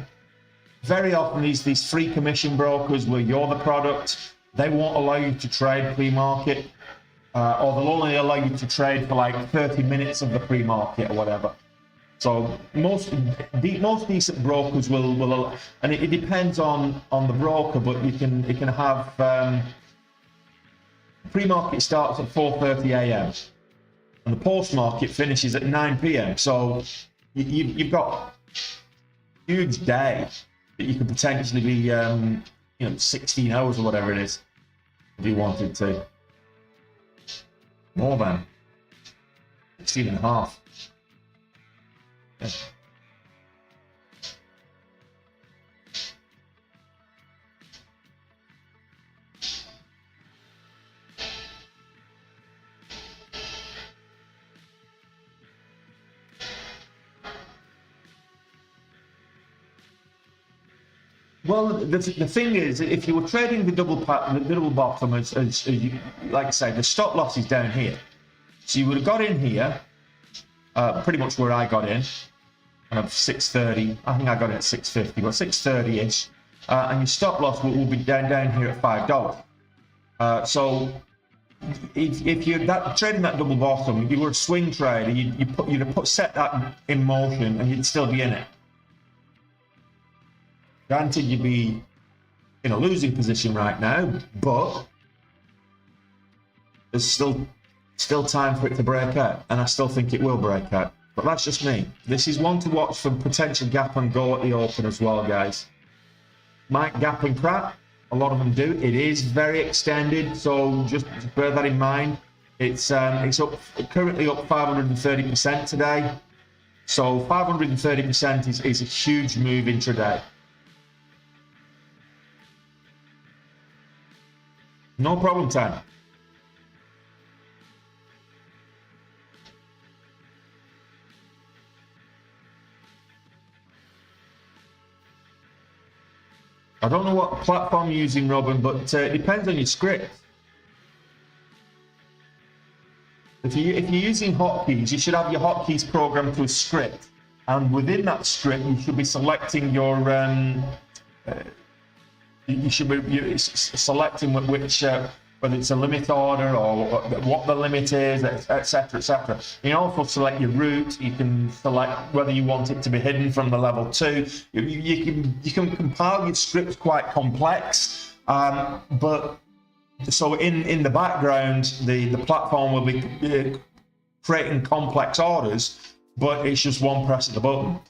Speaker 1: very often these free commission brokers where you're the product, they won't allow you to trade pre-market, or they'll only allow you to trade for like 30 minutes of the pre-market or whatever. So most decent brokers will, and it depends on the broker, but it can have pre-market starts at 4:30 a.m. and the post-market finishes at 9 p.m. So you've got a huge day that you could potentially be 16 hours or whatever it is if you wanted to. More than 16 and a half. Yeah. Well, the thing is, if you were trading the double bottom, as you, like I say, the stop loss is down here. So you would have got in here, pretty much where I got in, kind of 630. I think I got it at 650, but 630-ish, and your stop loss will be down here at $5. So if you're trading that double bottom, if you were a swing trader, you'd have set that in motion, and you'd still be in it. Granted, you'd be in a losing position right now, but there's still time for it to break out, and I still think it will break out. But that's just me. This is one to watch for potential gap and go at the open as well, guys. Might gap and crack. A lot of them do. It is very extended, so just bear that in mind. It's currently up 530% today. So 530% is a huge move intraday. No problem, Tan. I don't know what platform you're using, Robin, but it depends on your script. If you're using hotkeys, you should have your hotkeys programmed to a script, and within that script, you should be selecting your selecting which whether it's a limit order or what the limit is, etc., etc. You can also select your route. You can select whether you want it to be hidden from the level 2. You can compile your scripts quite complex, but so in the background, the platform will be creating complex orders, but it's just one press of the button.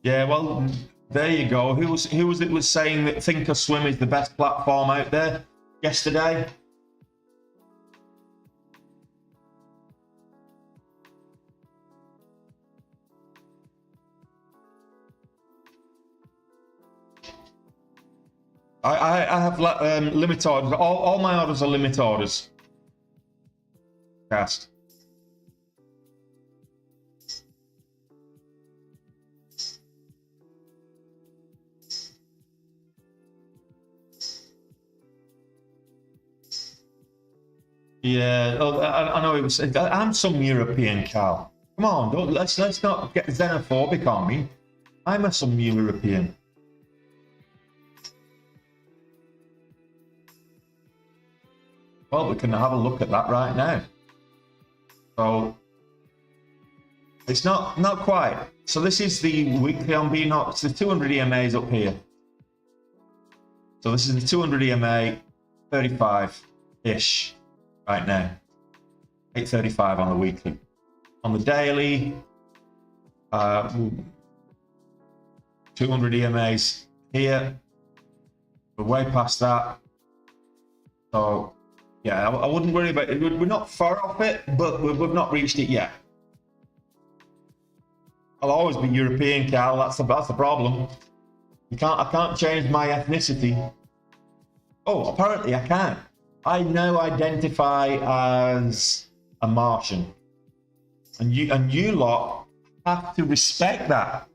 Speaker 1: Yeah, well, there you go. Who was it was saying that Thinkorswim is the best platform out there yesterday? I have limit orders. All my orders are limit orders. Cast. Yeah, I know it was. I'm some European cow. Come on, let's not get xenophobic on me. I'm some European. Well, we can have a look at that right now. So it's not quite. So this is the weekly on BNOX. The 200 EMAs up here. So this is the 200 EMA, 35-ish. Right now, 8:35 on the weekly. On the daily, 200 EMAs here. We're way past that. So yeah, I wouldn't worry about it. We're not far off it, but we've not reached it yet. I'll always be European, Cal. That's the problem. I can't change my ethnicity. Oh, apparently I can. I now identify as a Martian, and you lot have to respect that.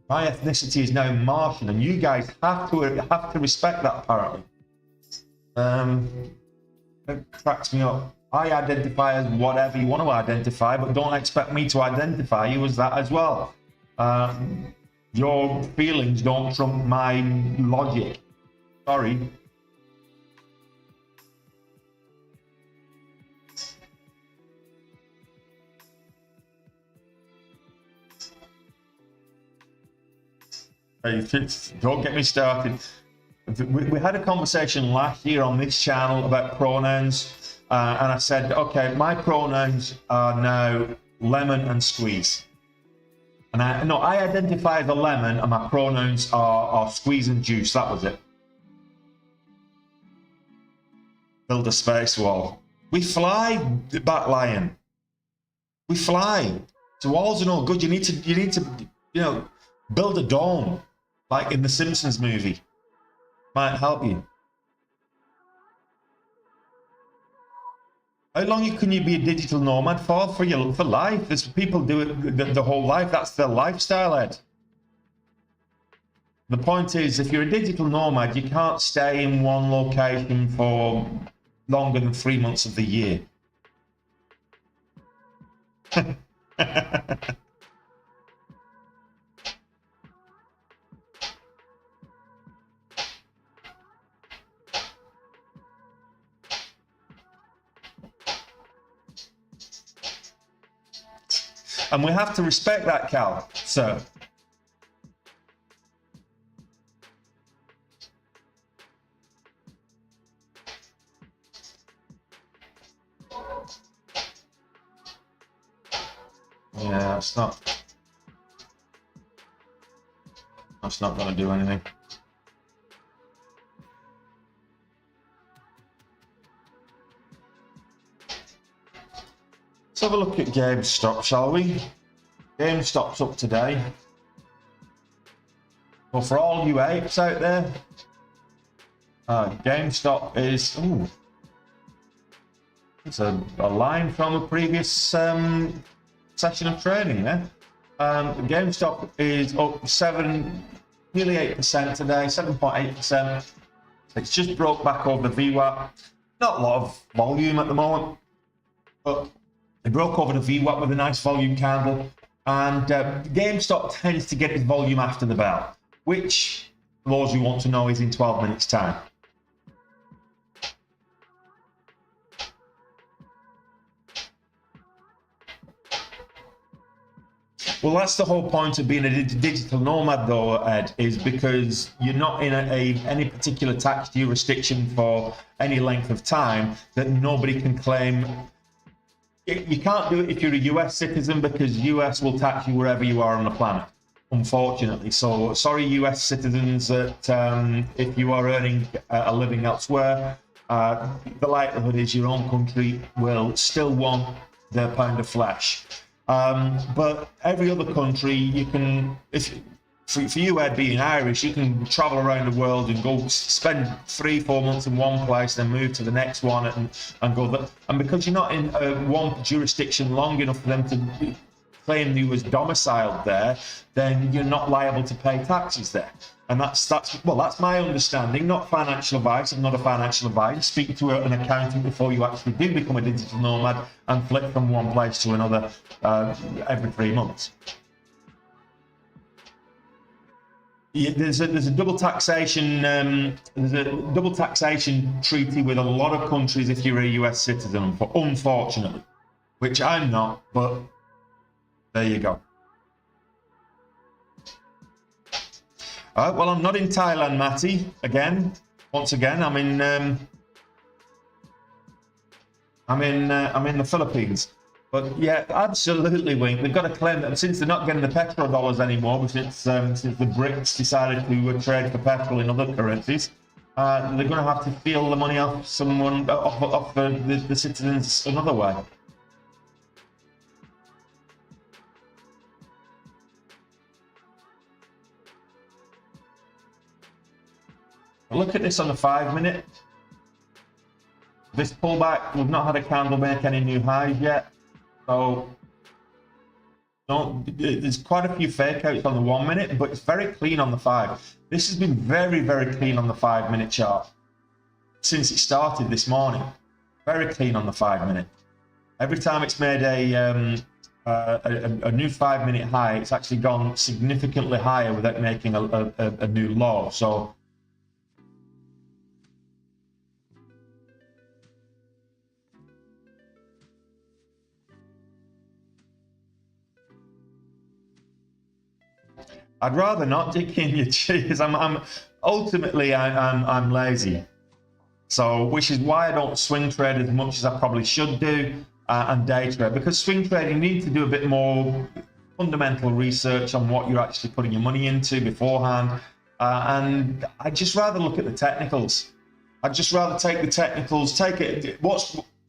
Speaker 1: My ethnicity is now Martian, and you guys have to respect that. Apparently, it cracks me up. I identify as whatever you want to identify, but don't expect me to identify you as that as well. Your feelings don't trump my logic. Sorry. Don't get me started. We had a conversation last year on this channel about pronouns, and I said, okay, my pronouns are now lemon and squeeze. And I identify as a lemon, and my pronouns are squeeze and juice. That was it. Build a space wall. We fly, Bat Lion. We fly. So walls are no good. You need to, build a dome, like in the Simpsons movie. Might help you. How long can you be a digital nomad for life? There's people do it the whole life. That's their lifestyle, Ed. The point is, if you're a digital nomad, you can't stay in one location for longer than 3 months of the year. And we have to respect that, Cal, sir. Yeah, that's not going to do anything. Let's have a look at GameStop, shall we? GameStop's up today. Well, for all you apes out there, GameStop is... Ooh, it's a line from a previous session of trading there. GameStop is up nearly 8% today, 7.8%. It's just broke back over the VWAP. Not a lot of volume at the moment, but it broke over the VWAP with a nice volume candle. And GameStop tends to get its volume after the bell, which, for those who want to know, is in 12 minutes' time. Well, that's the whole point of being a digital nomad, though, Ed, is because you're not in any particular tax jurisdiction for any length of time that nobody can claim. You can't do it if you're a US citizen, because US will tax you wherever you are on the planet, unfortunately. So sorry, US citizens, that if you are earning a living elsewhere, the likelihood is your own country will still want their pound of flesh. But every other country, you can, for you, Ed, being Irish, you can travel around the world and go spend 3-4 months in one place, then move to the next one and go there. And because you're not in one jurisdiction long enough for them to claim you as domiciled there, then you're not liable to pay taxes there. And that's my understanding, not financial advice. I'm not a financial advisor. Speak to an accountant before you actually do become a digital nomad and flip from one place to another every 3 months. There's a double taxation treaty with a lot of countries if you're a US citizen, unfortunately, which I'm not, but there you go. All right, well, I'm not in Thailand, Matty. Once again, I'm in the Philippines. But yeah, absolutely, Wink. They've got to claim that since they're not getting the petrol dollars anymore, since the BRICS decided to trade for petrol in other currencies, they're going to have to steal the money off someone, off the citizens another way. Look at this on the 5-minute. This pullback, we've not had a candle make any new highs yet. So there's quite a few fake outs on the 1-minute, but it's very clean on the 5. This has been very, very clean on the 5-minute chart since it started this morning. Very clean on the 5-minute. Every time it's made a new 5-minute high, it's actually gone significantly higher without making a new low. So I'd rather not dig in your cheese. I'm ultimately I'm lazy, so which is why I don't swing trade as much as I probably should do, and day trade, because swing trading, you need to do a bit more fundamental research on what you're actually putting your money into beforehand, and I'd just rather look at the technicals. I'd just rather take the technicals, take it.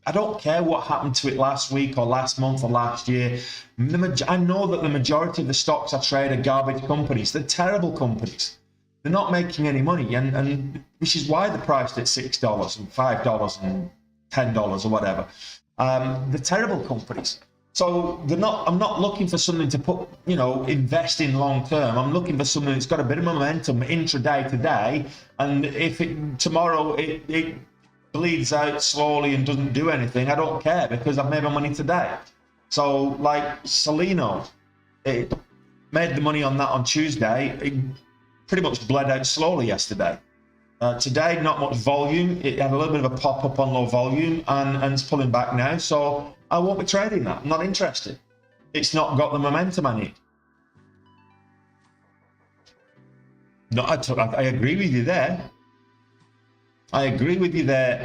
Speaker 1: I don't care what happened to it last week or last month or last year. I know that the majority of the stocks I trade are garbage companies. They're terrible companies. They're not making any money, and which is why they're priced at $6 and $5 and $10 or whatever. They're terrible companies. So they're not. I'm not looking for something to put, invest in long term. I'm looking for something that's got a bit of momentum intraday to day, and if tomorrow it bleeds out slowly and doesn't do anything, I don't care, because I've made my money today. So like Salino, it made the money on that on Tuesday. It pretty much bled out slowly yesterday. Today, not much volume. It had a little bit of a pop up on low volume, and it's pulling back now. So I won't be trading that. I'm not interested. It's not got the momentum I need. No, I agree with you there. I agree with you there,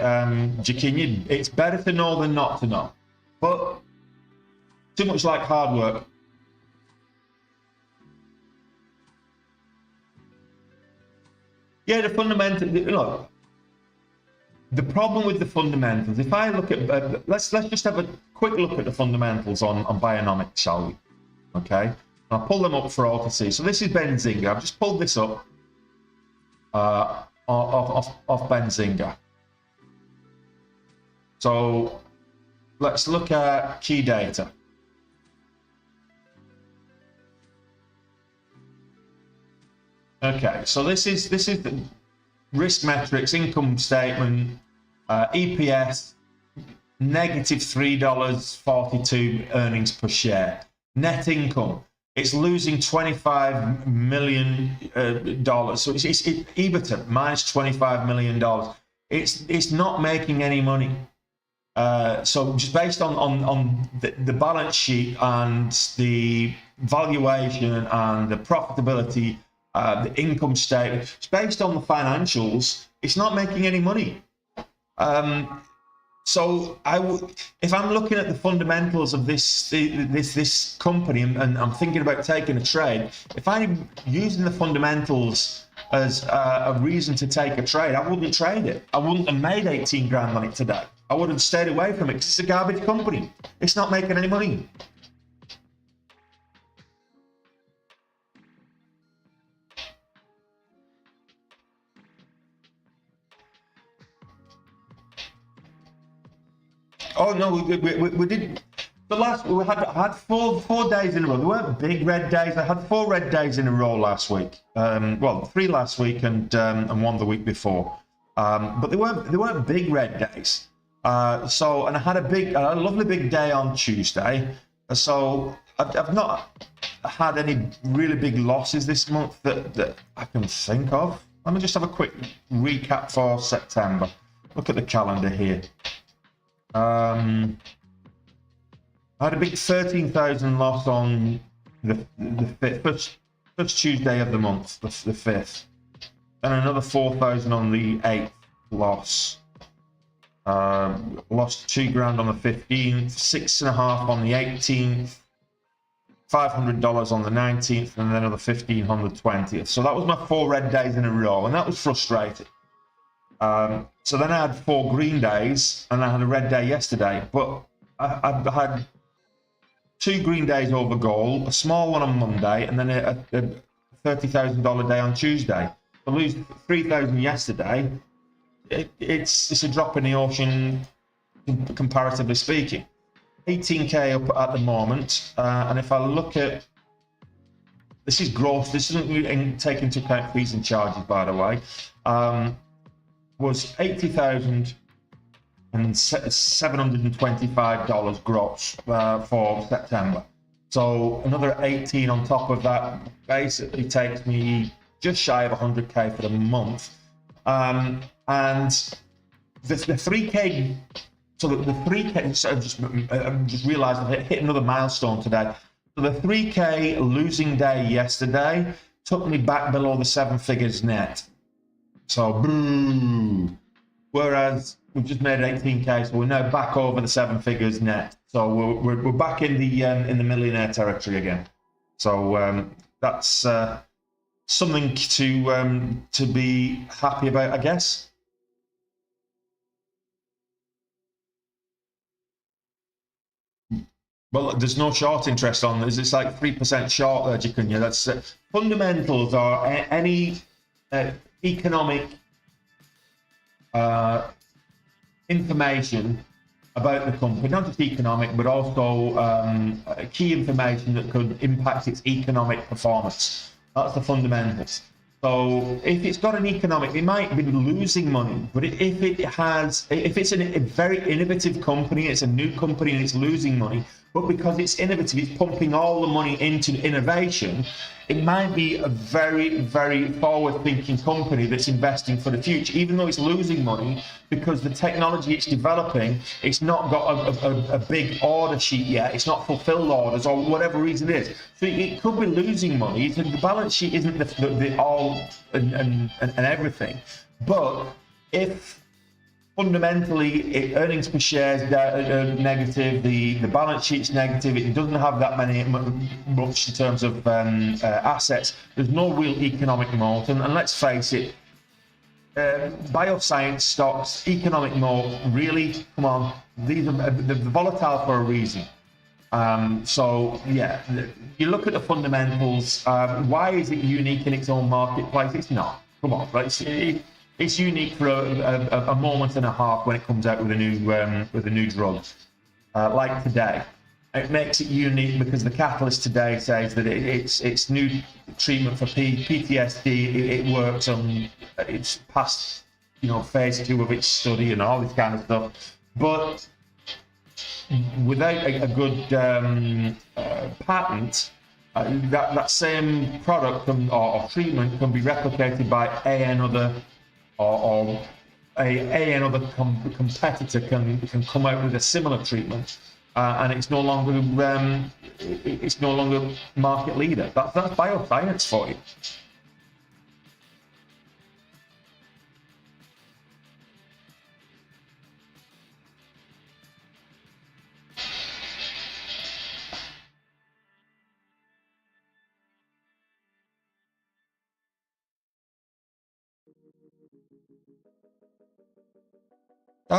Speaker 1: Jakinya. It's better to know than not to know. But too much like hard work. Yeah, the fundamental. Look, the problem with the fundamentals. If I look at, let's just have a quick look at the fundamentals on Bionomics, shall we? Okay, I'll pull them up for all to see. So this is Benzinga. I've just pulled this up. Off Benzinga. So let's look at key data. Okay, so this is the risk metrics, income statement, EPS, negative $3.42 earnings per share. Net income, it's losing $25 million. So it's EBITDA minus $25 million. It's not making any money. So just based on the balance sheet and the valuation and the profitability, the income statement, it's based on the financials, it's not making any money. So if I'm looking at the fundamentals of this company and I'm thinking about taking a trade, if I'm using the fundamentals as a reason to take a trade, I wouldn't trade it. I wouldn't have made 18 grand on it today. I would have stayed away from it because it's a garbage company. It's not making any money. Oh no, we did. The last we had four days in a row. There weren't big red days. I had 4 red days in a row last week. Well, 3 last week and 1 the week before. But they weren't big red days. So, and I had a lovely big day on Tuesday. So I've not had any really big losses this month that I can think of. Let me just have a quick recap for September. Look at the calendar here. I had a big 13,000 loss on the first Tuesday of the month, the 5th, and another 4,000 on the 8th loss. Lost 2 grand on the 15th, 6.5 on the 18th, $500 on the 19th, and then another 15 on the 20th. So that was my 4 red days in a row, and that was frustrating. So then I had 4 green days, and I had a red day yesterday. But I had 2 green days over goal, a small one on Monday, and then a $30,000 day on Tuesday. I lose 3,000 yesterday. It's a drop in the ocean, comparatively speaking. 18k up at the moment, and if I look at, this is gross, this doesn't take into account fees and charges, by the way, was $80,725 gross for September. So another 18 on top of that basically takes me just shy of 100k for the month. And the 3k, so the 3k, so I just realized I hit another milestone today. So the 3k losing day yesterday took me back below the 7 figures net. So boo. Whereas we've just made 18k, so we're now back over the 7 figures net. So we're back in the millionaire territory again. So that's something to be happy about, I guess. Well, there's no short interest on this. It's like 3% short there, Jikunya. That's fundamentals are any economic information about the company, not just economic, but also key information that could impact its economic performance. That's the fundamentals. So if it's got an economic, it might be losing money, but if it's a very innovative company, it's a new company and it's losing money, but because it's innovative, it's pumping all the money into innovation, it might be a very, very forward-thinking company that's investing for the future, even though it's losing money, because the technology it's developing, it's not got a big order sheet yet, it's not fulfilled orders or whatever reason it is. So it could be losing money. The balance sheet isn't the all and everything. But if fundamentally earnings per share is negative, the balance sheet's negative, it doesn't have that much in terms of assets, there's no real economic moat. And let's face it, bioscience stocks, economic moat, really, come on, these are they're volatile for a reason. So yeah, you look at the fundamentals. Why is it unique in its own marketplace? It's not. Come on, right? It's unique for a moment and a half when it comes out with a new drug, like today. It makes it unique because the catalyst today says that it's new treatment for PTSD. It works on, it's past, phase 2 of its study and all this kind of stuff. But without a good patent, that same product or treatment can be replicated by another competitor can come out with a similar treatment, and it's no longer market leader. That's bioscience for you.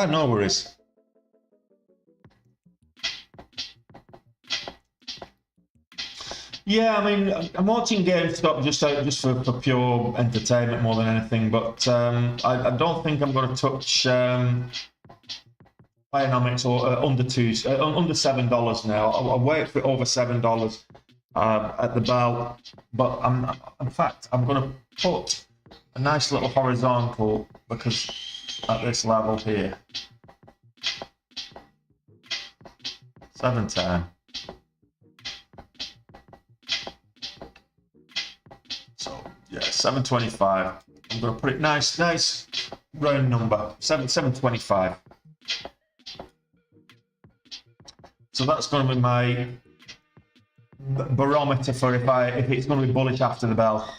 Speaker 1: No worries. Yeah, I mean, I'm watching GameStop just for pure entertainment more than anything, but I don't think I'm going to touch Bionomics or under $7 now. I'll wait for it over $7 at the bell, but in fact, I'm going to put a nice little horizontal because at this level here, 710. So yeah, 725. I'm going to put it nice round number, 725. So that's going to be my barometer for if it's going to be bullish after the bell,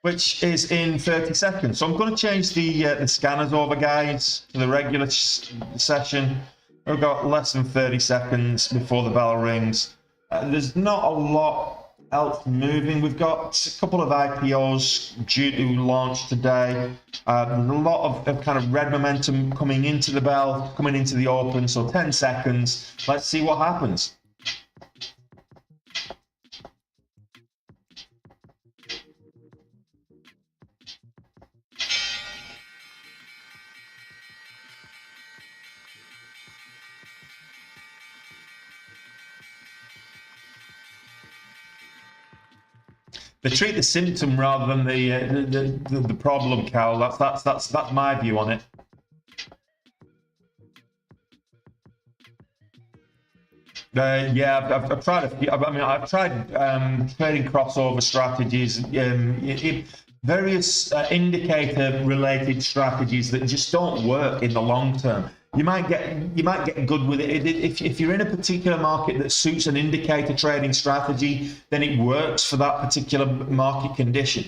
Speaker 1: which is in 30 seconds. So I'm going to change the scanners over, guys, to the regular session. We've got less than 30 seconds before the bell rings. There's not a lot else moving? We've got a couple of IPOs due to launch today. There's a lot of kind of red momentum coming into the bell, coming into the open. So 10 seconds. Let's see what happens. They treat the symptom rather than the problem, Cal. That's my view on it. Yeah, I've tried a few. I mean, I've tried trading crossover strategies, various indicator-related strategies that just don't work in the long term. You might get good with it if you're in a particular market that suits an indicator trading strategy. Then it works for that particular market condition.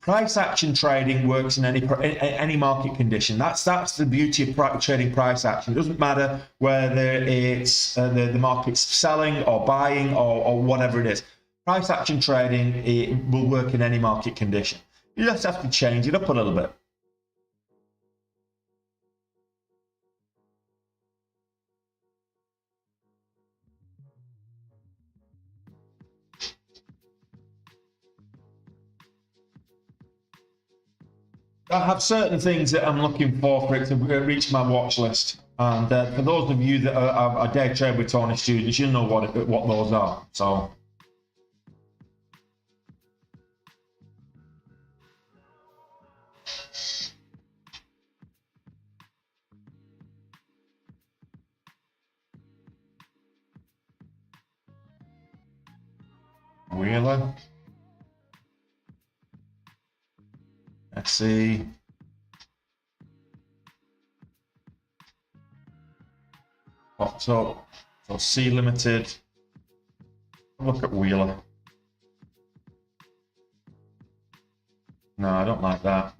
Speaker 1: Price action trading works in any market condition. That's the beauty of trading price action. It doesn't matter whether it's the market's selling or buying or whatever it is. Price action trading, it will work in any market condition. You just have to change it up a little bit. I have certain things that I'm looking for it to reach my watch list. And for those of you that are day trade with Tony students, you'll know what those are. So. Wheeler. Let's see. Pops up. So C Limited. Look at Wheeler. No, I don't like that.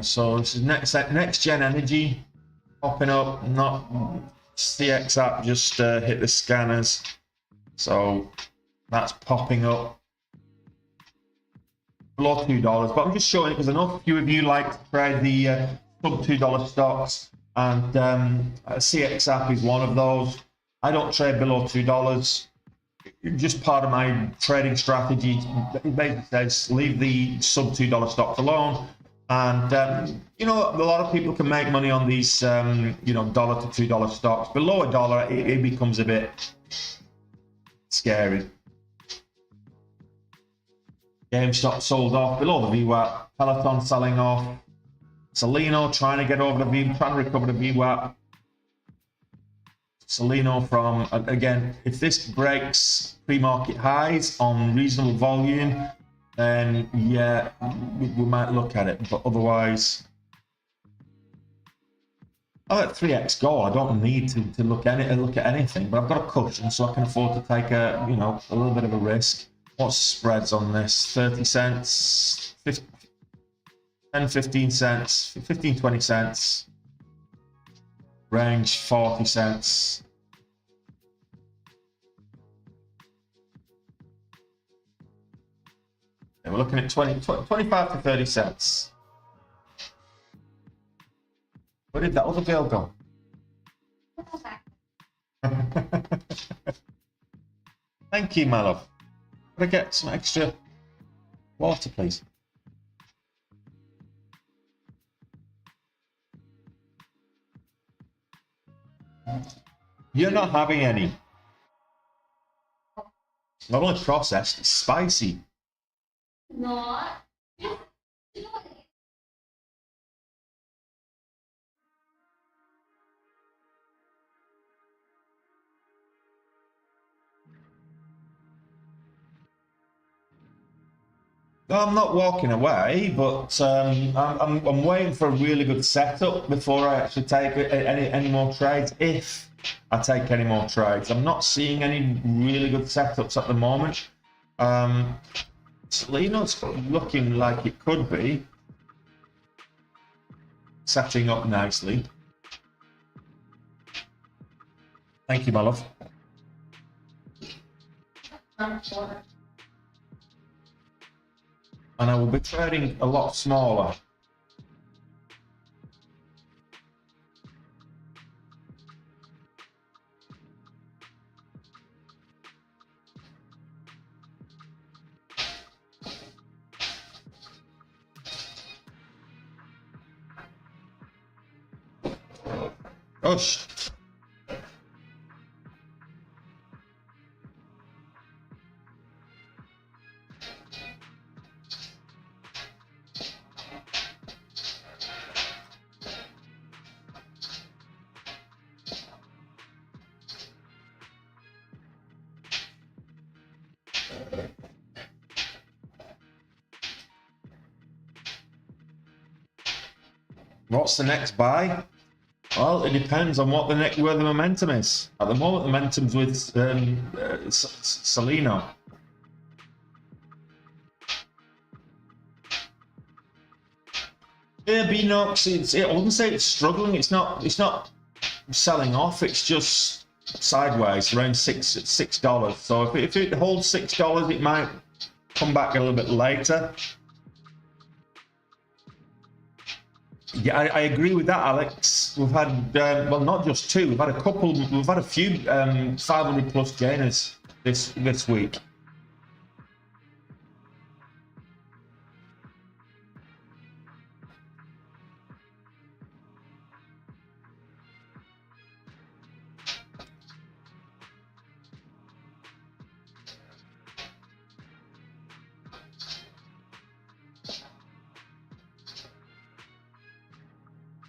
Speaker 1: So this is next gen energy popping up. Not CX app just hit the scanners, so that's popping up below $2. But I'm just showing it because I know a few of you like to trade the sub $2 stocks, and CX app is one of those. I don't trade below $2. Just part of my trading strategy. It basically says leave the sub $2 stocks alone. And you know, a lot of people can make money on these you know, $1 to $2 stocks. Below $1, it becomes a bit scary. GameStop sold off below the VWAP. Peloton selling off. Solino trying to get over the trying to recover the VWAP. Solino from, again, if this breaks pre-market highs on reasonable volume, then yeah, we might look at it. But otherwise, I'm at 3x gold. I don't need to look at anything. But I've got a cushion, so I can afford to take a little bit of a risk. What's spreads on this? 30 cents, 10, 15 cents, 15, 20 cents. Range 40 cents. Yeah, we're looking at 25 to 30 cents. Where did that other girl go? Thank you, my love. Could I get some extra water, please? You're not having any. Not only processed, it's spicy. No. No, I'm not walking away, but I'm waiting for a really good setup before I actually take any more trades. If I take any more trades, I'm not seeing any really good setups at the moment. Solino's looking like it could be setting up nicely. Thank you, my love. And I will be trading a lot smaller. Gosh. What's the next buy? Well, it depends on what where the momentum is. At the moment, the momentum's with Salino. Yeah, BNOX. I wouldn't say it's struggling. It's not selling off. It's just sideways around $6. So if it holds $6, it might come back a little bit later. Yeah, I agree with that, Alex. We've had well, not just two. We've had a couple. We've had a few 500 plus gainers this week.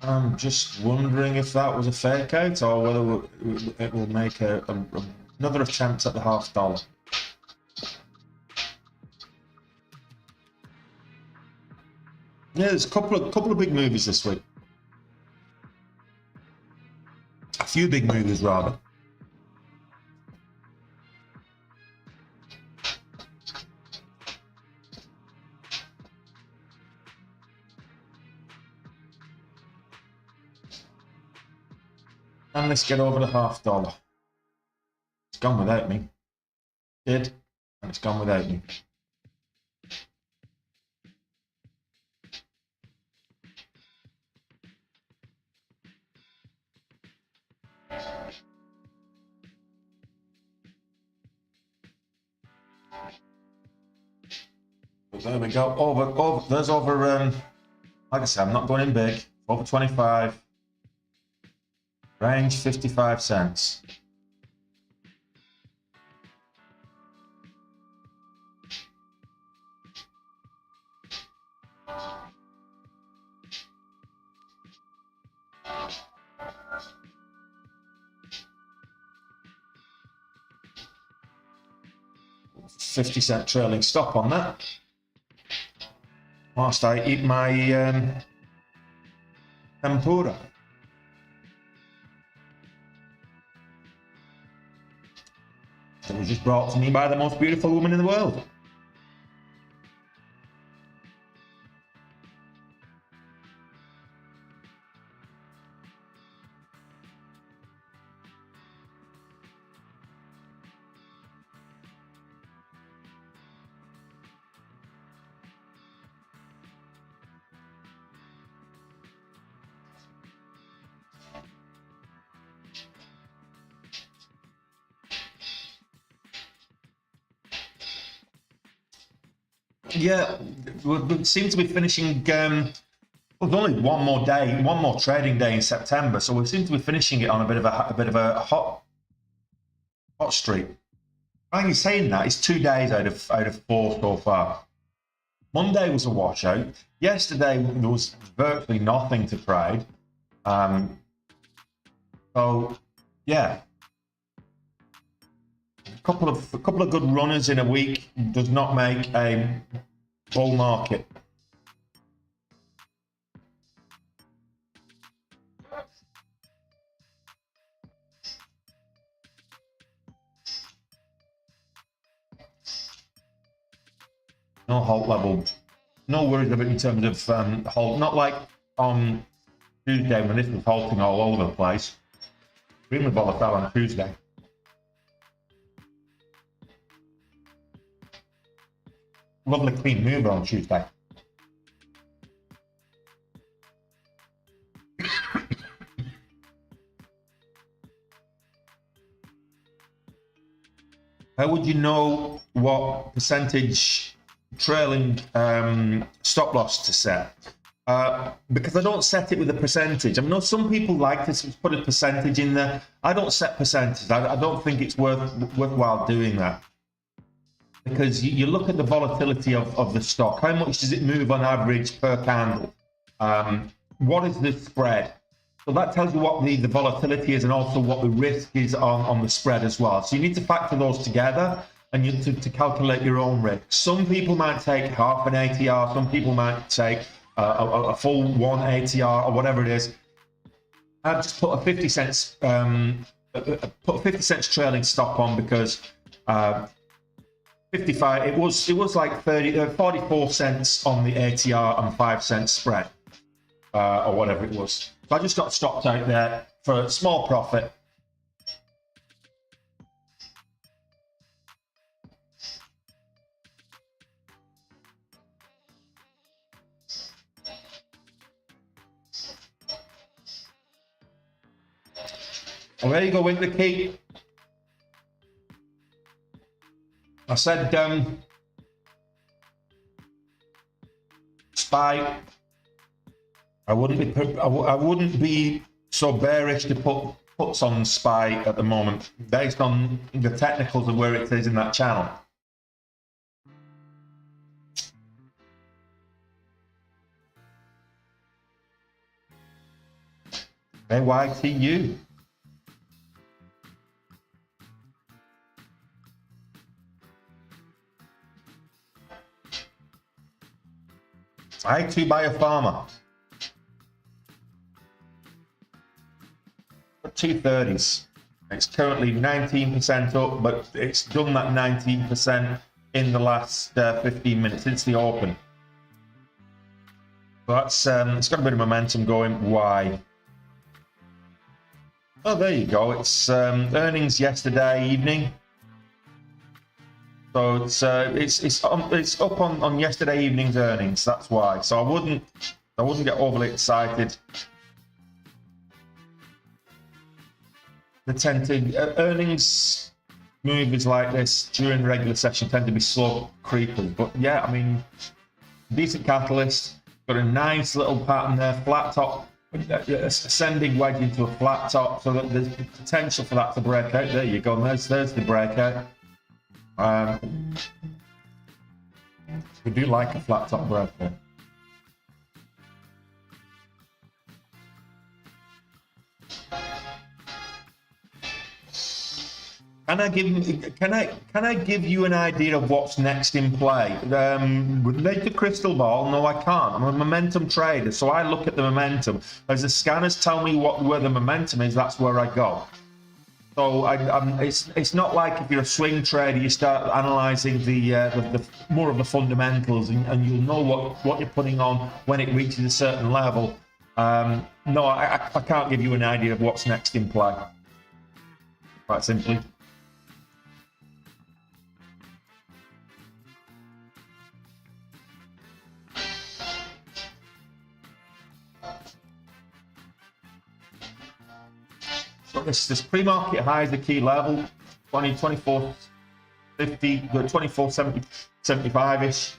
Speaker 1: I'm just wondering if that was a fake out or whether it will make another attempt at the $0.50. Yeah, there's a couple of big movies this week. A few big movies, rather. And let's get over the $0.50. It's gone without me. Did, and it's gone without me. But there we go. There's over. Like I said, I'm not going in big. Over 25. Range 55 cents. $0.50 trailing stop on that. Whilst I eat my tempura. It was just brought to me by the most beautiful woman in the world. Yeah, we seem to be finishing. Well, there's only one more trading day in September, so we seem to be finishing it on a bit of a hot streak. I think you're saying that it's 2 days out of 4 so far. Monday was a washout. Yesterday there was virtually nothing to trade. So yeah. A couple of good runners in a week does not make a bull market. No halt level. No worries of it in terms of halt. Not like on Tuesday when this was halting all over the place. Extremely volatile on Tuesday. Lovely clean mover on Tuesday. How would you know what percentage trailing stop loss to set? Because I don't set it with a percentage. I know some people like to put a percentage in there. I don't set percentages. I don't think it's worthwhile doing that. Because you look at the volatility of the stock. How much does it move on average per candle? What is the spread? So that tells you what the volatility is and also what the risk is on the spread as well. So you need to factor those together and to calculate your own risk. Some people might take half an ATR. Some people might take a full one ATR or whatever it is. I've just put a 50 cents trailing stop on because 55. It was like 44 cents on the ATR and 5 cents spread or whatever it was. So I just got stopped out there for a small profit. Well, there you go, Wicks. I said SPY. I wouldn't be so bearish to put puts on SPY at the moment, based on the technicals of where it is in that channel. AYTU. I2 Biopharma. 230s. It's currently 19% up, but it's done that 19% in the last 15 minutes since the open. So that's it's got a bit of momentum going. Why? Oh, there you go. It's earnings yesterday evening. So it's up on yesterday evening's earnings. That's why. So I wouldn't get overly excited. The earnings movies like this during the regular session tend to be slow creepers. But yeah, I mean, decent catalyst. Got a nice little pattern there. Flat top, ascending wedge into a flat top. So that there's potential for that to break out. There you go. And there's the breakout. We do like a flat top breakout. Can I give you an idea of what's next in play? Relate to crystal ball? No, I can't. I'm a momentum trader, so I look at the momentum. As the scanners tell me where the momentum is, that's where I go. So it's not like if you're a swing trader, you start analysing the more of the fundamentals, and you'll know what you're putting on when it reaches a certain level. No, I can't give you an idea of what's next in play. Quite simply. So this pre-market high is the key level, 24.50, 24.75-ish,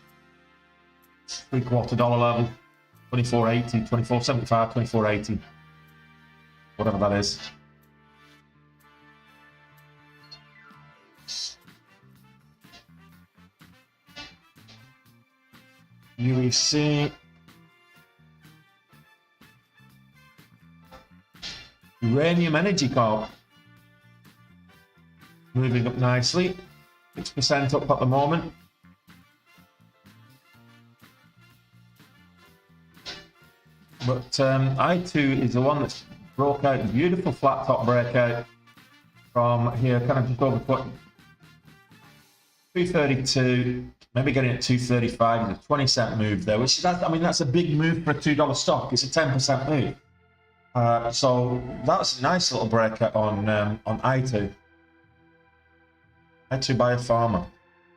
Speaker 1: $3/4 level, 24.80, 24.75, 24.80, whatever that is. UEC. Uranium Energy Corp. Moving up nicely. 6% up at the moment. But I2 is the one that's broke out a beautiful flat top breakout from here, kind of just over 232, maybe getting at 235. It's a 20-cent move there, which is, I mean, that's a big move for a $2 stock. It's a 10% move. So that's a nice little breakout on I2. I2 Biopharma.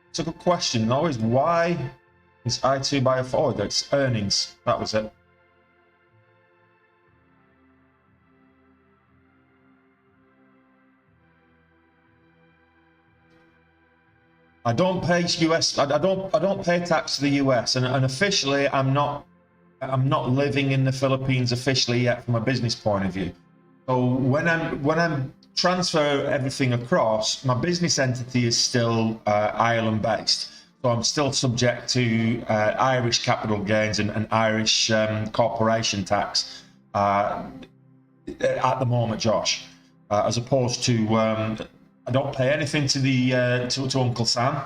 Speaker 1: It's a good question. Always, why is I2 Biopharma? Oh, that's earnings. That was it. I don't pay US. I don't pay tax to the US, and officially, I'm not living in the Philippines officially yet from a business point of view. So when I'm transfer everything across, my business entity is still Ireland based. So I'm still subject to Irish capital gains and Irish corporation tax at the moment, Josh, as opposed to I don't pay anything to the to Uncle Sam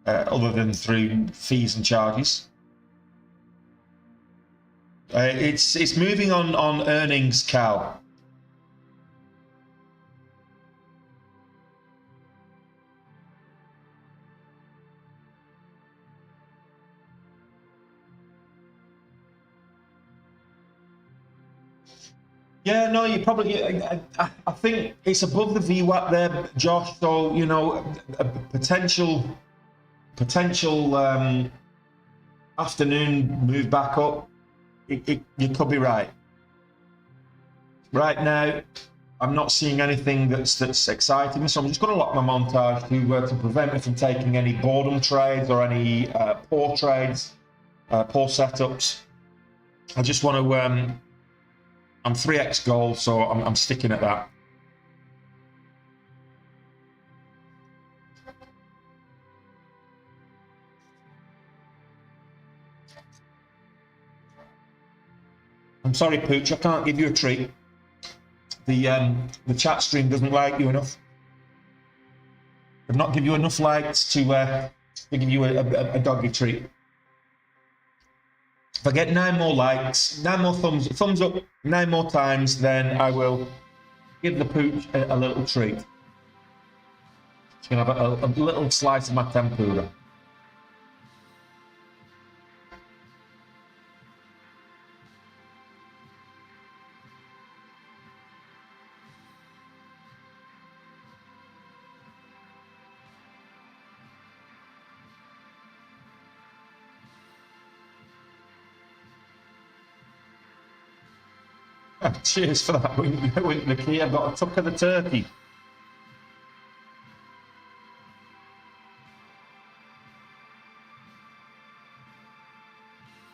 Speaker 1: other than through fees and charges. It's moving on earnings, Cal. Yeah, no, you probably. I think it's above the VWAP there, Josh. So you know, a potential afternoon move back up. You could be right. Right now, I'm not seeing anything that's exciting me, so I'm just going to lock my montage to prevent me from taking any boredom trades or any poor trades, poor setups. I just want to. I'm 3x gold, so I'm sticking at that. I'm sorry, Pooch, I can't give you a treat. The chat stream doesn't like you enough. I've not give you enough likes to give you a doggy treat. If I get 9 more likes, 9 more thumbs up, 9 more times, then I will give the Pooch a little treat. She's gonna have a little slice of my tempura. Cheers for that, wink the key. I've got a tuck of the turkey.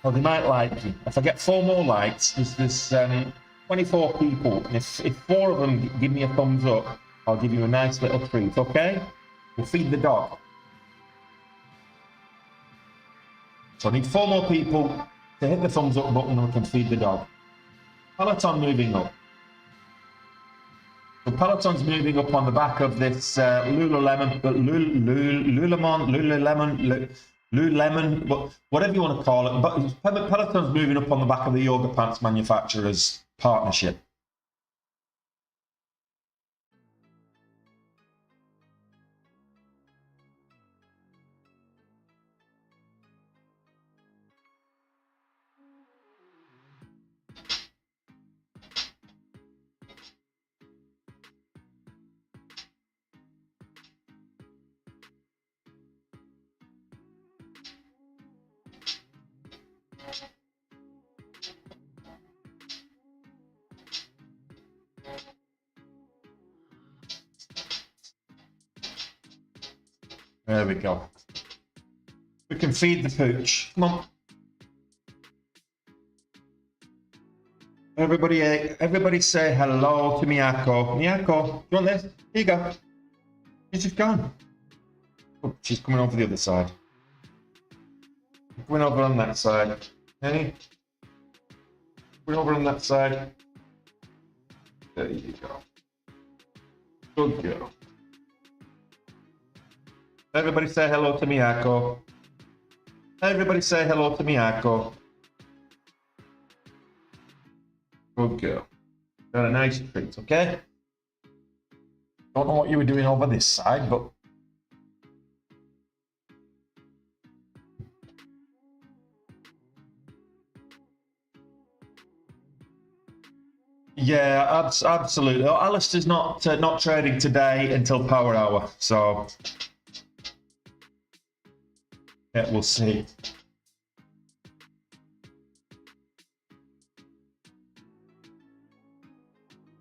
Speaker 1: Well, they might like you. If I get 4 more likes, there's 24 people. And if 4 of them give me a thumbs up, I'll give you a nice little treat, okay? We'll feed the dog. So I need 4 more people to hit the thumbs up button and we can feed the dog. Peloton moving up. So Peloton's moving up on the back of this Lululemon, whatever you want to call it. But Peloton's moving up on the back of the yoga pants manufacturers partnership. There we go. We can feed the pooch. Come on. Everybody say hello to Miyako. Miyako, do you want this? Here you go. She's just gone. Oh, she's coming over the other side. Coming over on that side. Hey. Coming over on that side. There you go. Good girl. Everybody say hello to Miyako. Everybody say hello to Miyako. Good girl. Got a nice treat, okay? Don't know what you were doing over this side, but Yeah, absolutely. Alistair's not trading today until power hour, so yeah, we'll see.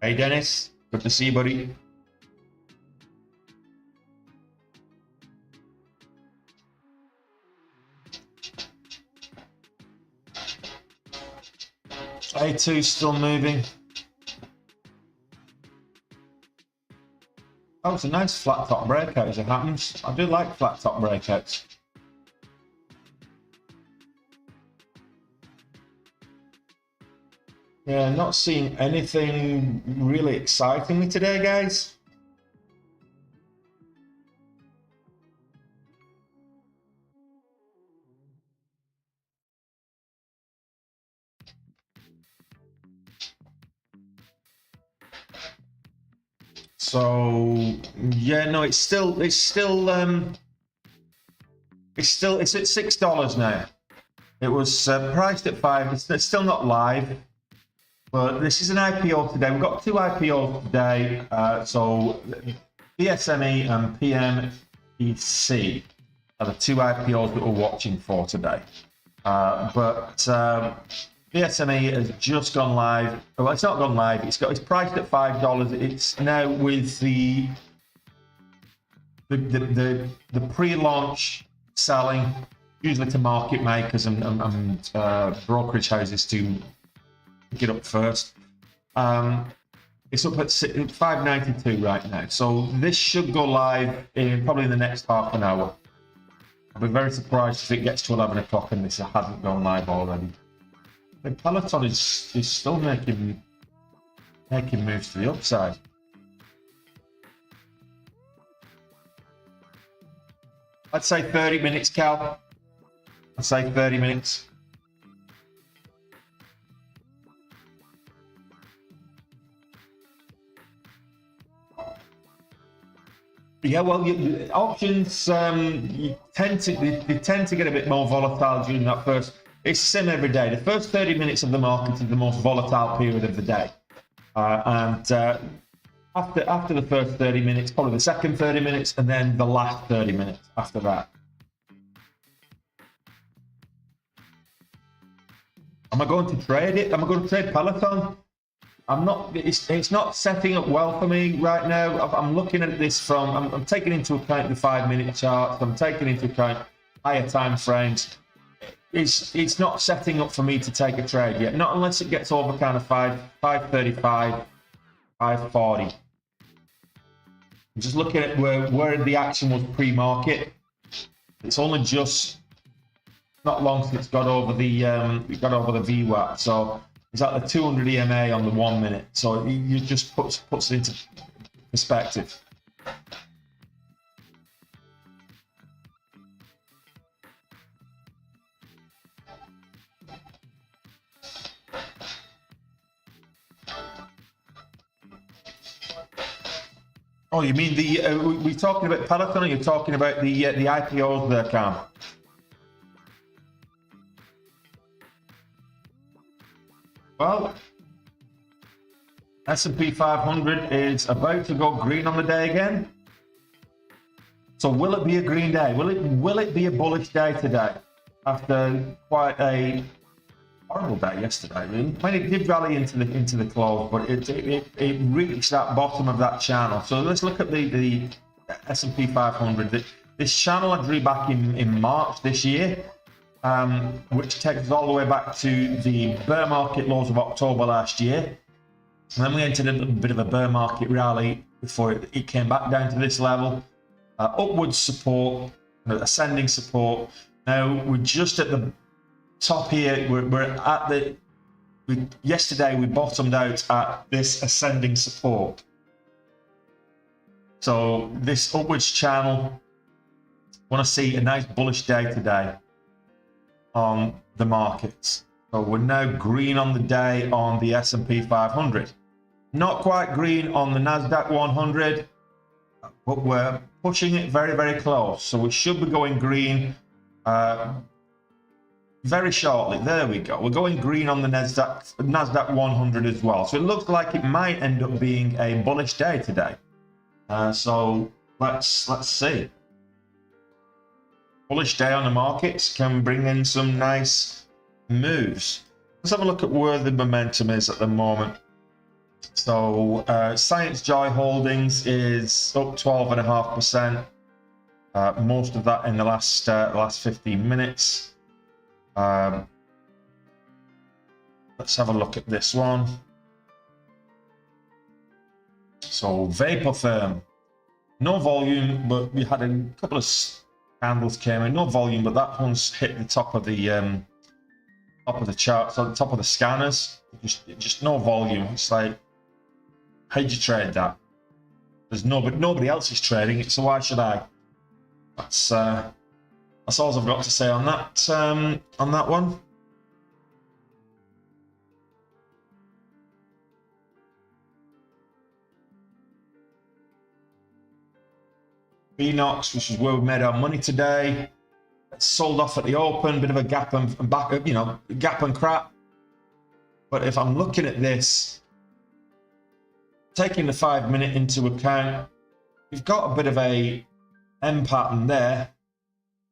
Speaker 1: Hey, Dennis, good to see you, buddy. A2 still moving. Oh, it's a nice flat top breakout as it happens. I do like flat top breakouts. Yeah, not seeing anything really exciting me today, guys. So yeah, no, it's at $6 now. It was priced at $5. It's still not live, but this is an IPO today. We've got two IPOs today. So BSME and PMEC are the two IPOs that we're watching for today. BSME has just gone live. Well, it's not gone live. It's priced at $5. It's now with the pre-launch selling, usually to market makers and brokerage houses to get up first. It's up at $5.92 right now. So this should go live probably in the next half an hour. I'll be very surprised if it gets to 11 o'clock and this hasn't gone live already. The Peloton is still making moves to the upside. I'd say 30 minutes, Cal. I'd say 30 minutes. Yeah, well, options they tend to get a bit more volatile during that first. It's the same every day. The first 30 minutes of the market is the most volatile period of the day, after the first 30 minutes, probably the second 30 minutes, and then the last 30 minutes after that. Am I going to trade it? Am I going to trade Peloton? I'm not. It's not setting up well for me right now. I'm looking at this from. I'm taking into account the 5-minute charts. I'm taking into account higher time frames. It's not setting up for me to take a trade yet. Not unless it gets over kind of 535, 540. I'm just looking at where the action was pre-market. It's only just not long since it got over the VWAP. So it's at the 200 EMA on the 1 minute. So you just puts it into perspective. Oh, you mean we're talking about Peloton, or you're talking about the IPOs there, Cam? Well, S&P 500 is about to go green on the day again. So will it be a green day? Will it be a bullish day today after quite a horrible day yesterday? When it did rally into the close, but it reached that bottom of that channel. So let's look at the S&P 500. This channel I drew back in March this year, which takes us all the way back to the bear market lows of October last year. And then we entered a bit of a bear market rally before it came back down to this level. Upwards support, ascending support. Now we're just at the top here. We're at yesterday we bottomed out at this ascending support. So this upwards channel, want to see a nice bullish day today on the markets. So we're now green on the day on the S&P 500. Not quite green on the NASDAQ 100, but we're pushing it very, very close. So we should be going green very shortly. There we go. We're going green on the NASDAQ 100 as well. So it looks like it might end up being a bullish day today. So let's see. Bullish day on the markets can bring in some nice moves. Let's have a look at where the momentum is at the moment. So Science Joy Holdings is up 12.5%. Most of that in the last 15 minutes. Let's have a look at this one. So Vapotherm, no volume, but we had a couple of candles came in, no volume, but that one's hit the top of the chart, so the top of the scanners. Just no volume. It's like, how'd you trade that? There's nobody else is trading it, so why should I? That's all I've got to say on that one. BNOX, which is where we made our money today, sold off at the open, bit of a gap and back, gap and crap. But if I'm looking at this, taking the 5 minute into account, we've got a bit of a M pattern there,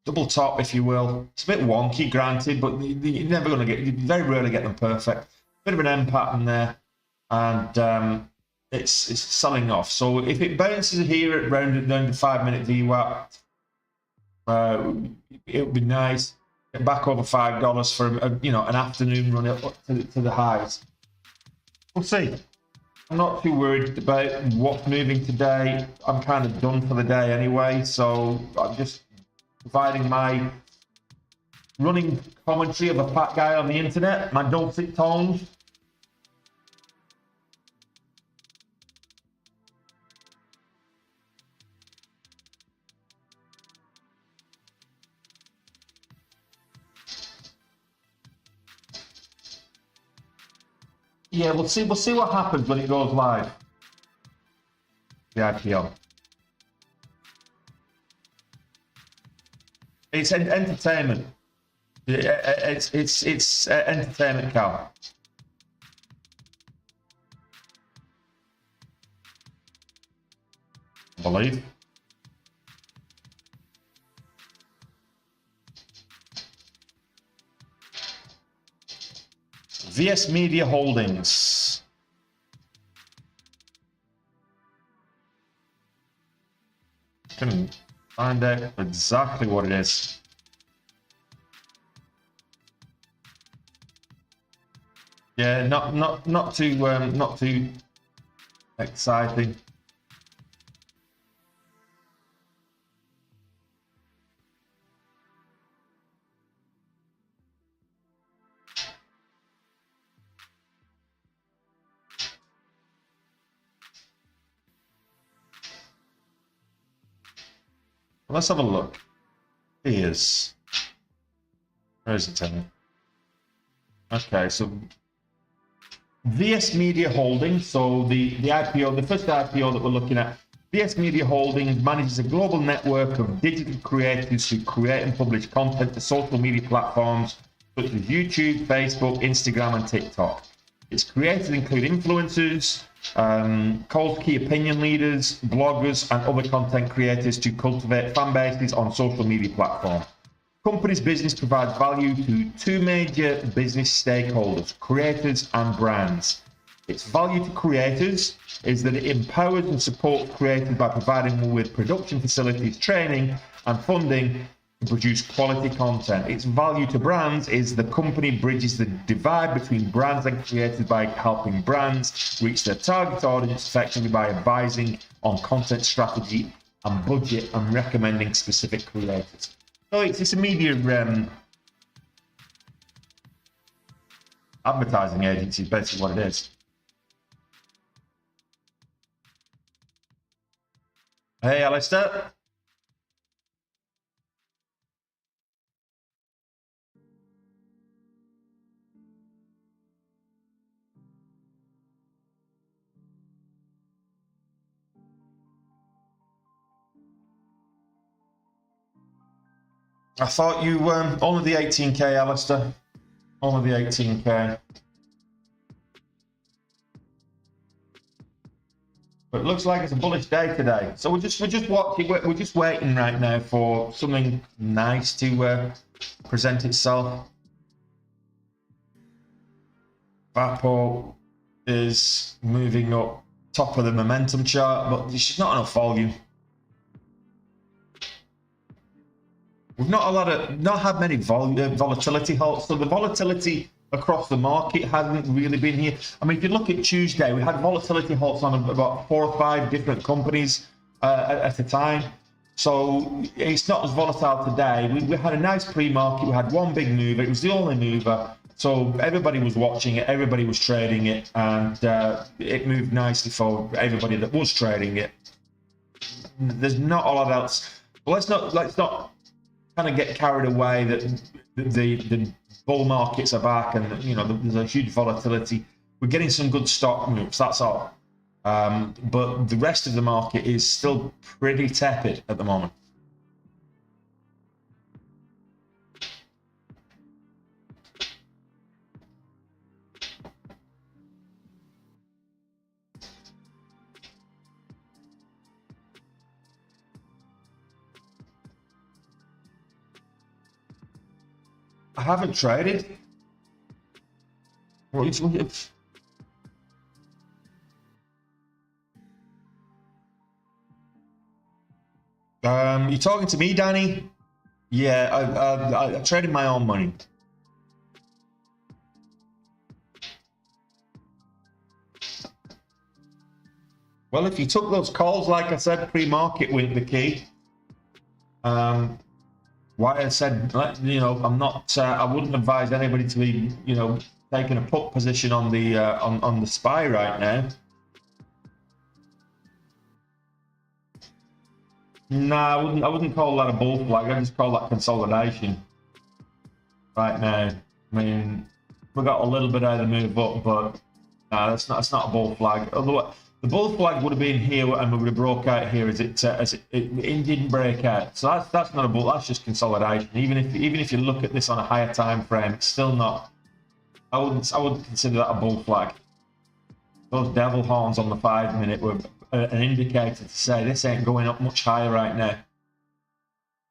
Speaker 1: double top, if you will. It's a bit wonky, granted, but you're never going to get, you very rarely get them perfect. Bit of an M pattern there, and it's selling off. So if it bounces here at round down to 5 minute VWAP, it would be nice. Get back over $5 for an afternoon run up to the highs. We'll see. I'm not too worried about what's moving today. I'm kind of done for the day anyway, so I'm just providing my running commentary of a fat guy on the internet, my dulcet tones. Yeah, we'll see what happens when it goes live. The IPO. It's entertainment. It's entertainment, Cal. I believe. VS Media Holdings. Can find out exactly what it is. Yeah, not too exciting. Let's have a look. Here's. Where is it telling? Okay, so VS Media Holdings. So the IPO, the first IPO that we're looking at. VS Media Holdings manages a global network of digital creators who create and publish content for social media platforms such as YouTube, Facebook, Instagram, and TikTok. Its creators include influencers, key opinion leaders, bloggers, and other content creators to cultivate fan bases on social media platforms. Company's business provides value to two major business stakeholders, creators and brands. Its value to creators is that it empowers and supports creators by providing them with production facilities, training, and funding to produce quality content. Its value to brands is the company bridges the divide between brands and creators by helping brands reach their target audience effectively by advising on content strategy and budget and recommending specific creators. So it's a media advertising agency, is basically what it is. Hey, Alistair. I thought you only the 18k, Alistair. Only the 18k. But it looks like it's a bullish day today. So we're just watching. We're just waiting right now for something nice to present itself. Vapo is moving up top of the momentum chart, but there's just not enough volume. We've not had many volatility halts, so the volatility across the market hasn't really been here. I mean, if you look at Tuesday, we had volatility halts on about 4 or 5 different companies at a time. So it's not as volatile today. We had a nice pre-market. We had one big mover. It was the only mover. So everybody was watching it. Everybody was trading it, and it moved nicely for everybody that was trading it. There's not a lot else. Well, let's not kind of get carried away that the bull markets are back, and there's a huge volatility. We're getting some good stock moves, that's all. But the rest of the market is still pretty tepid at the moment. I haven't traded. What are you talking about? You're talking to me, Danny? Yeah, I traded my own money. Well, if you took those calls, like I said, pre-market went the key. Why I said, I'm not. I wouldn't advise anybody to be, taking a put position on the on the SPY right now. No, I wouldn't call that a bull flag. I just call that consolidation right now. I mean, we got a little bit out of the move up, but no, that's not a bull flag. Although the bull flag would have been here, and we would have broke out here as it didn't break out. So that's not a bull. That's just consolidation. Even if you look at this on a higher time frame, it's still not. I wouldn't consider that a bull flag. Those devil horns on the 5-minute were an indicator to say this ain't going up much higher right now.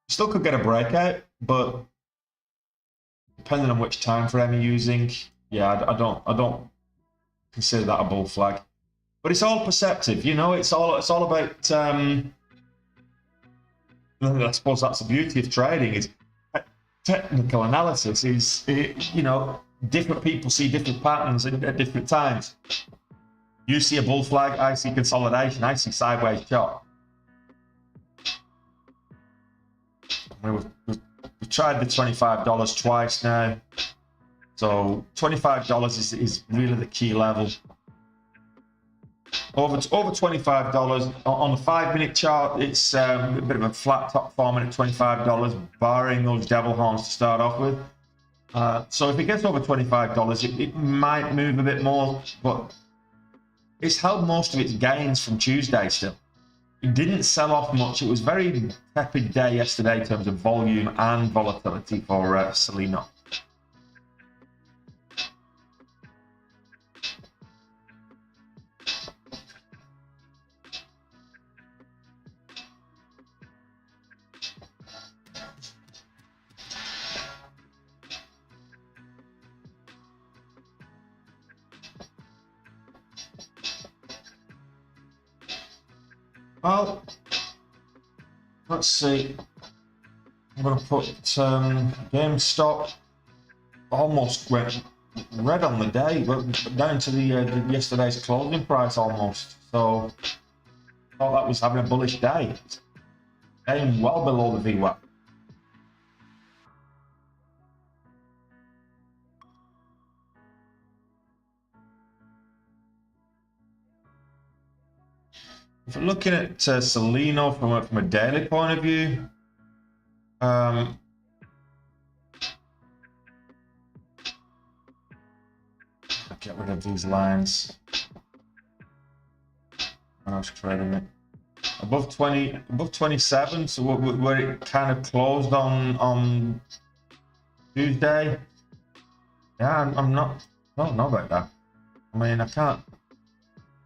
Speaker 1: Still could get a breakout, but depending on which time frame you're using, yeah, I don't consider that a bull flag. But it's all perceptive, It's all about. I suppose that's the beauty of trading is technical analysis. Is different people see different patterns at different times. You see a bull flag, I see consolidation, I see sideways chart. We've tried the $25 twice now. So $25 is really the key level. Over $25 on the 5-minute chart, it's a bit of a flat top forming at $25, barring those devil horns to start off with. So if it gets over $25, it might move a bit more, but it's held most of its gains from Tuesday still. It didn't sell off much. It was a very tepid day yesterday in terms of volume and volatility for Selino. Well, let's see. I'm going to put GameStop. Almost went red on the day, but down to the yesterday's closing price almost. So I thought that was having a bullish day. Staying well below the VWAP. If we're looking at Selino from a daily point of view, get rid of these lines. I was trading it. above 27, so where it kind of closed on Tuesday. Yeah, I'm not, I don't know about that. I mean, I can't.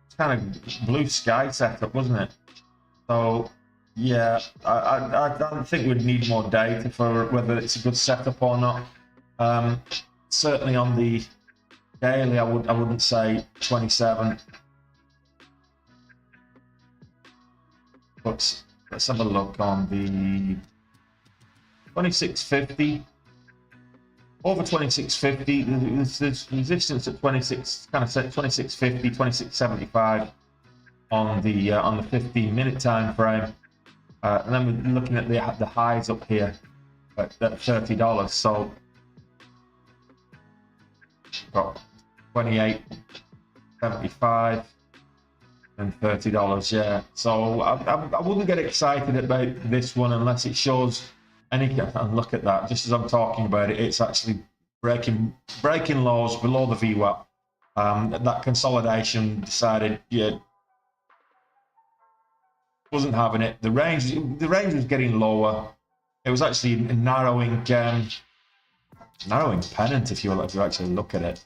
Speaker 1: It's kind of blue sky setup, wasn't it? So yeah, I don't think we'd need more data for whether it's a good setup or not. Certainly on the daily, I wouldn't say 27. But let's have a look on the 2650. Over 2650, there's resistance at 26, kind of set 2650, 2675 on the 15-minute time frame, and then we're looking at the highs up here at $30. So we've got 28.75 and $30. Yeah. So I wouldn't get excited about this one unless it shows. And look at that, just as I'm talking about it, it's actually breaking lows below the VWAP. That consolidation decided, yeah, wasn't having it. The range was getting lower. It was actually a narrowing pennant, if you actually look at it.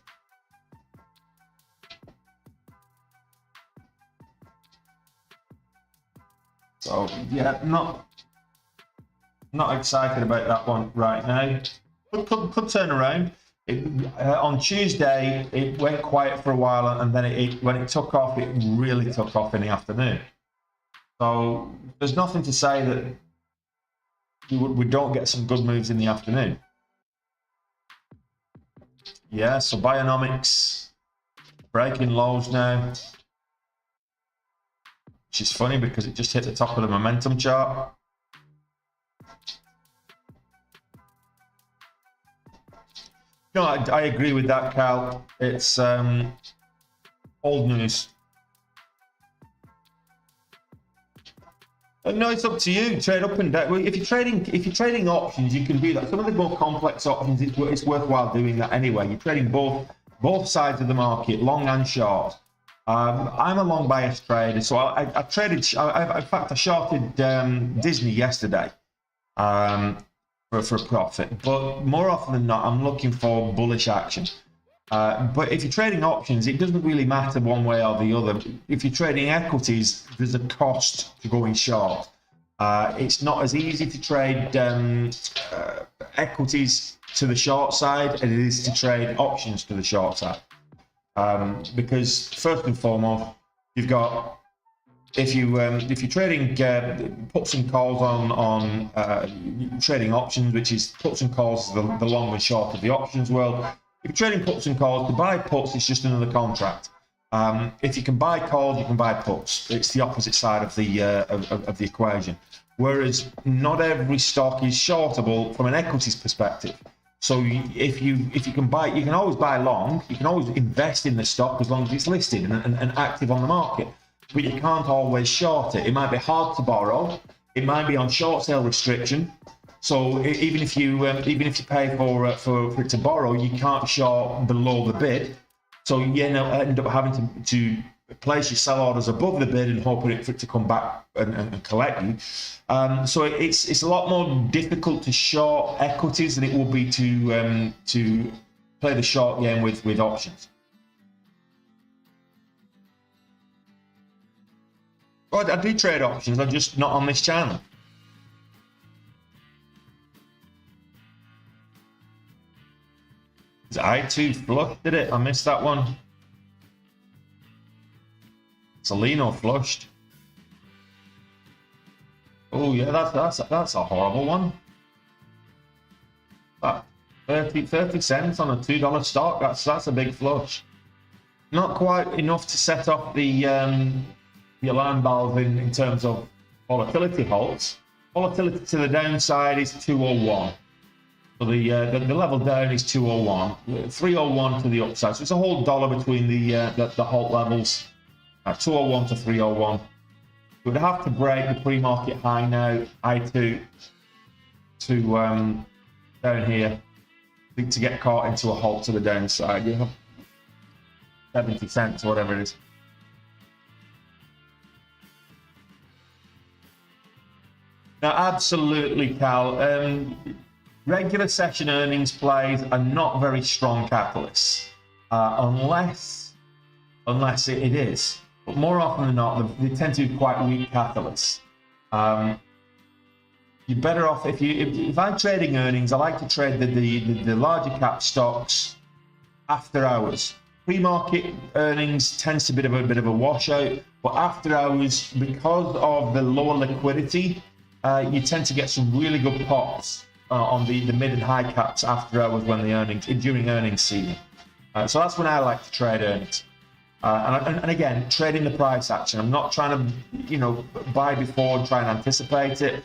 Speaker 1: So yeah, not excited about that one right now. Could turn around. On Tuesday, it went quiet for a while, and then when it took off, it really took off in the afternoon. So there's nothing to say that we don't get some good moves in the afternoon. Yeah, so Bionomics breaking lows now, which is funny because it just hit the top of the momentum chart. No, I agree with that, Cal. It's old news. No, it's up to you. Trade up and down. If you're trading options, you can do that. Some of the more complex options, it's worthwhile doing that anyway. You're trading both sides of the market, long and short. I'm a long bias trader, so I traded. In fact, I shorted Disney yesterday. For a profit, but more often than not, I'm looking for bullish action. But if you're trading options, it doesn't really matter one way or the other. If you're trading equities, there's a cost to going short. It's not as easy to trade equities to the short side as it is to trade options to the short side. Because first and foremost, you've got, if you're trading puts and calls on trading options, which is puts and calls, the long and short of the options world. If you're trading puts and calls, to buy puts, it's just another contract. If you can buy calls, you can buy puts. It's the opposite side of the equation. Whereas not every stock is shortable from an equities perspective. So if you can buy, you can always buy long. You can always invest in the stock as long as it's listed and active on the market. But you can't always short it. It might be hard to borrow. It might be on short sale restriction. So even if you pay for it to borrow, you can't short below the bid. So you end up having to place your sell orders above the bid and hoping for it to come back and collect you. So it's a lot more difficult to short equities than it will be to play the short game with options. Well, I do trade options, I'm just not on this channel. I too flushed, did it? I missed that one. Salino flushed. Oh yeah, that's a horrible one. That 30 cents on a $2 stock. That's a big flush. Not quite enough to set off the alarm bells in terms of volatility halts. Volatility to the downside is 201. So the level down is 201. 301 to the upside. So it's a whole dollar between the halt levels. 201 to 301. We would have to break the pre-market high now, I2, to down here to get caught into a halt to the downside. You have 70 cents or whatever it is. No, absolutely, Cal. Regular session earnings plays are not very strong catalysts, unless it is. But more often than not, they tend to be quite weak catalysts. You're better off if I'm trading earnings. I like to trade the larger cap stocks after hours. Pre-market earnings tends to be a bit of a washout, but after hours, because of the lower liquidity, you tend to get some really good pops on the mid and high caps after hours when during earnings season. So that's when I like to trade earnings. And again, trading the price action. I'm not trying to buy before and try and anticipate it.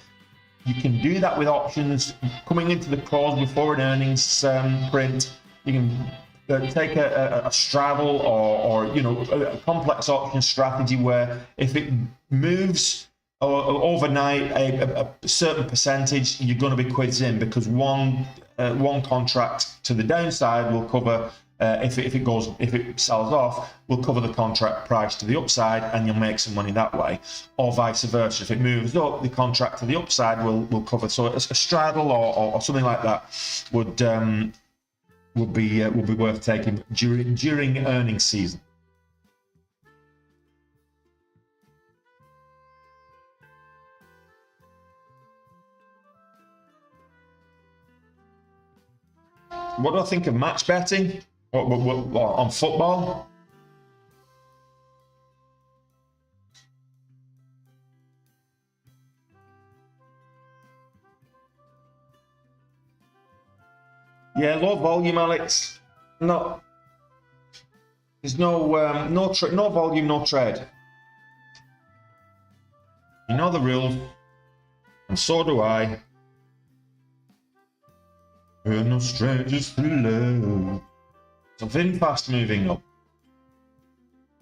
Speaker 1: You can do that with options coming into the close before an earnings print. You can take a straddle or a complex option strategy where if it moves overnight a certain percentage, you're going to be quids in, because one contract to the downside will cover. If it sells off, will cover the contract price to the upside, and you'll make some money that way, or vice versa. If it moves up, the contract to the upside will cover. So a straddle or something like that would be worth taking during earnings season. What do I think of match betting? What, on football? Yeah, low volume, Alex. No, there's no volume, no trade. You know the rules, and so do I. We're no strangers to love. So VinFast moving up.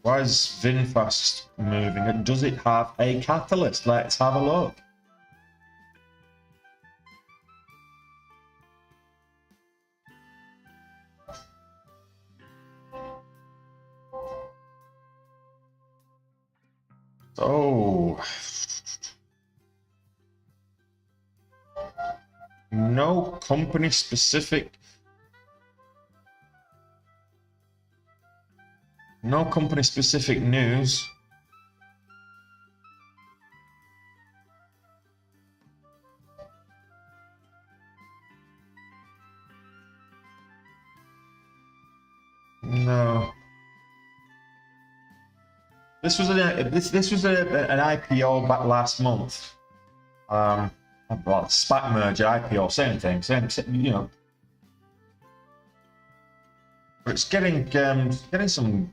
Speaker 1: Why is VinFast moving? And does it have a catalyst? Let's have a look. So, no company specific. No company specific news. No. This was an IPO back last month. Well, SPAC merger, IPO, same thing, same But it's getting some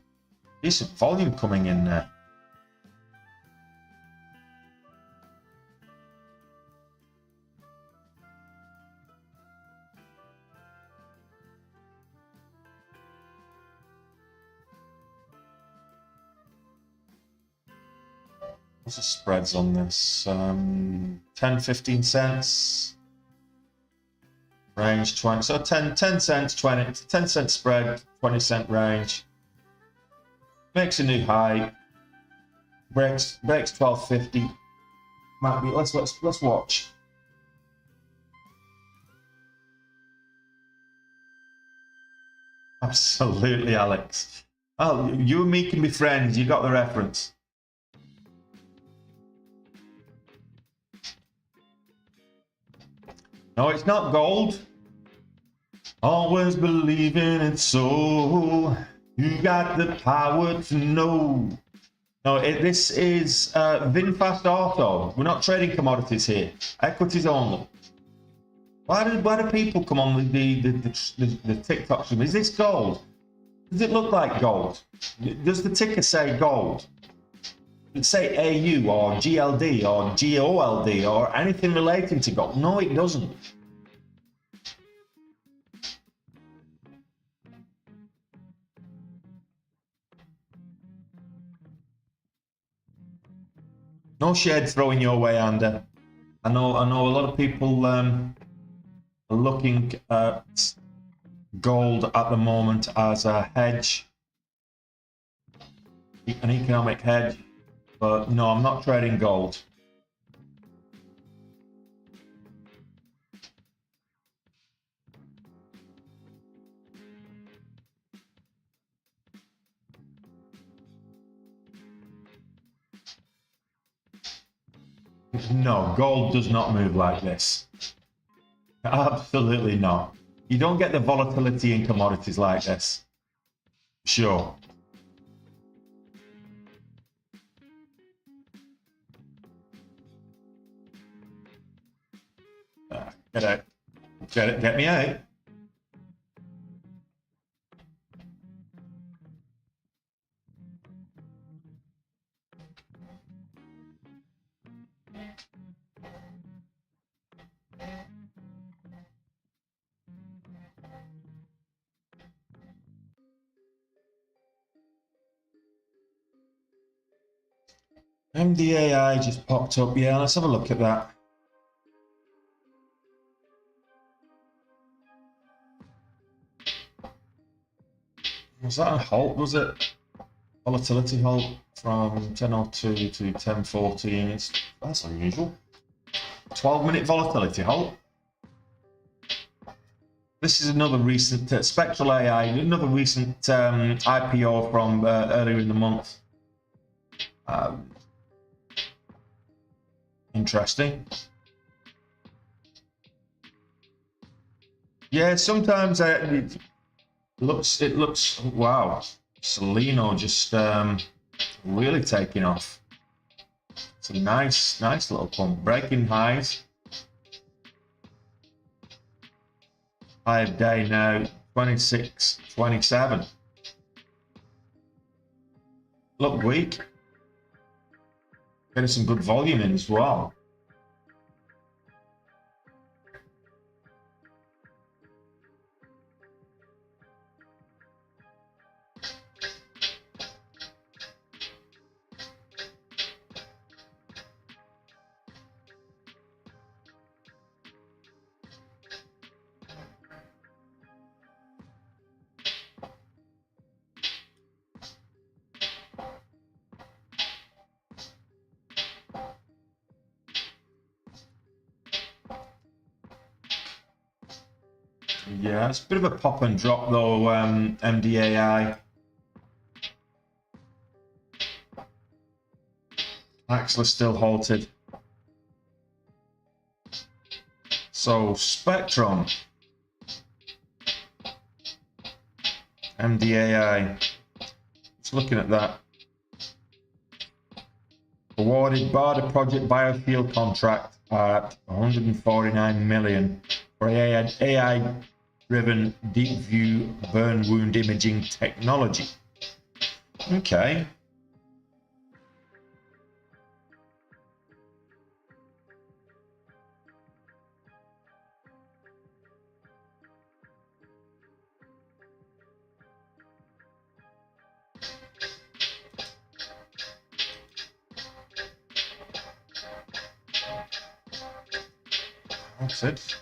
Speaker 1: decent volume coming in there. What's the spreads on this? 10-15 cents. Range 20. So 10 cents, 10 cent spread, 20 cent range. Makes a new high. Breaks 12.50. Might be. Let's watch. Absolutely, Alex. Oh, you and me can be friends. You got the reference. No, it's not gold. Always believe in it, so you got the power to know. No, this is VinFast Auto. We're not trading commodities here. Equities only. Why do people come on the TikTok? Is this gold? Does it look like gold? Does the ticker say gold? Does it say AU or GLD or GOLD or anything relating to gold? No, it doesn't. No shade throwing your way, Andy. I know a lot of people are looking at gold at the moment as a hedge, an economic hedge, but no, I'm not trading gold. No, gold does not move like this. Absolutely not. You don't get the volatility in commodities like this. Sure. Get out. Get me out. MDAI just popped up. Yeah, let's have a look at that. Was that a halt, was it? Volatility halt from 10:02 to 10:14. That's unusual. 12-minute volatility halt. This is another recent Spectral AI, another recent IPO from earlier in the month. Interesting. Yeah, sometimes it looks wow. Solino just really taking off. It's a nice little pump, breaking highs. 5-day now, 26.27. Look weak. Getting some good volume in as well. Yeah, it's a bit of a pop and drop though, MDAI. Axler still halted. So Spectrum, MDAI, just looking at that. Awarded BARDA project biofuel contract at 149 million for AI-driven deep view burn wound imaging technology. Okay. That's it.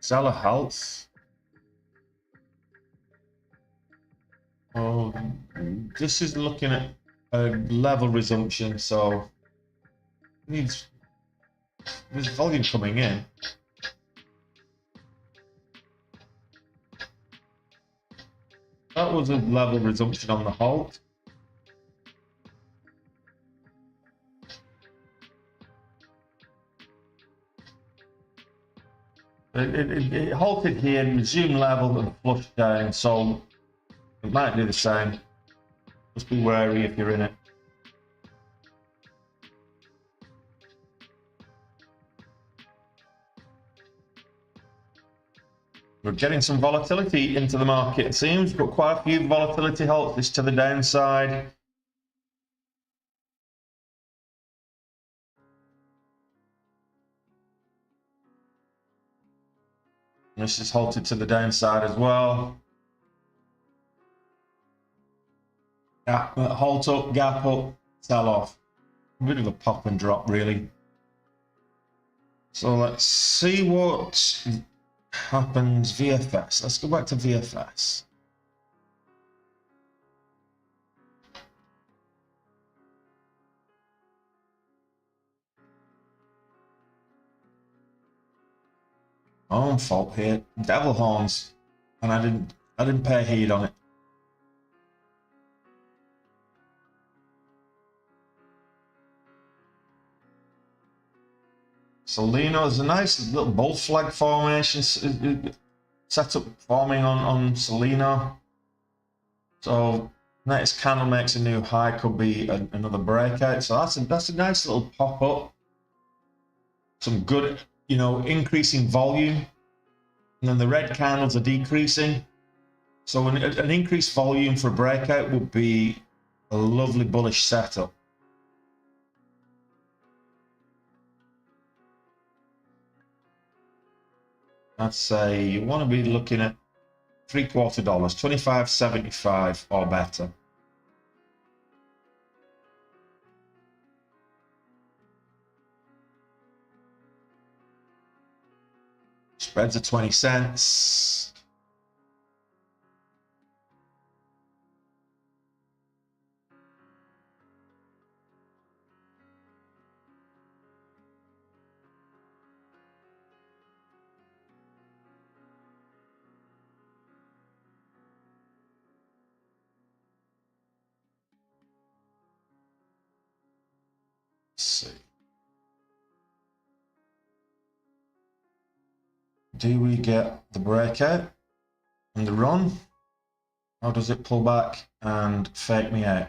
Speaker 1: Seller halts. Oh, this is looking at a level resumption, so needs there's volume coming in. That was a level resumption on the halt. It halted here, resumed level and flushed down, so it might do the same. Just be wary if you're in it. We're getting some volatility into the market, it seems. We've got quite a few volatility halts. This to the downside. This is halted to the downside as well. Gap, halt up, gap up, sell off. A bit of a pop and drop, really. So let's see what happens. VFS. Let's go back to VFS. My own fault here. Devil horns, and I didn't pay heed on it. Selena, there's a nice little bull flag formation setup forming on Selena. So next candle makes a new high, could be another breakout. So that's a nice little pop up. Some good, you know, increasing volume. And then the red candles are decreasing. So an increased volume for a breakout would be a lovely bullish setup. I'd say you want to be looking at $0.75, $25.75 or better. Spreads are 20 cents. Let's see. Do we get the breakout and the run? Or does it pull back and fake me out?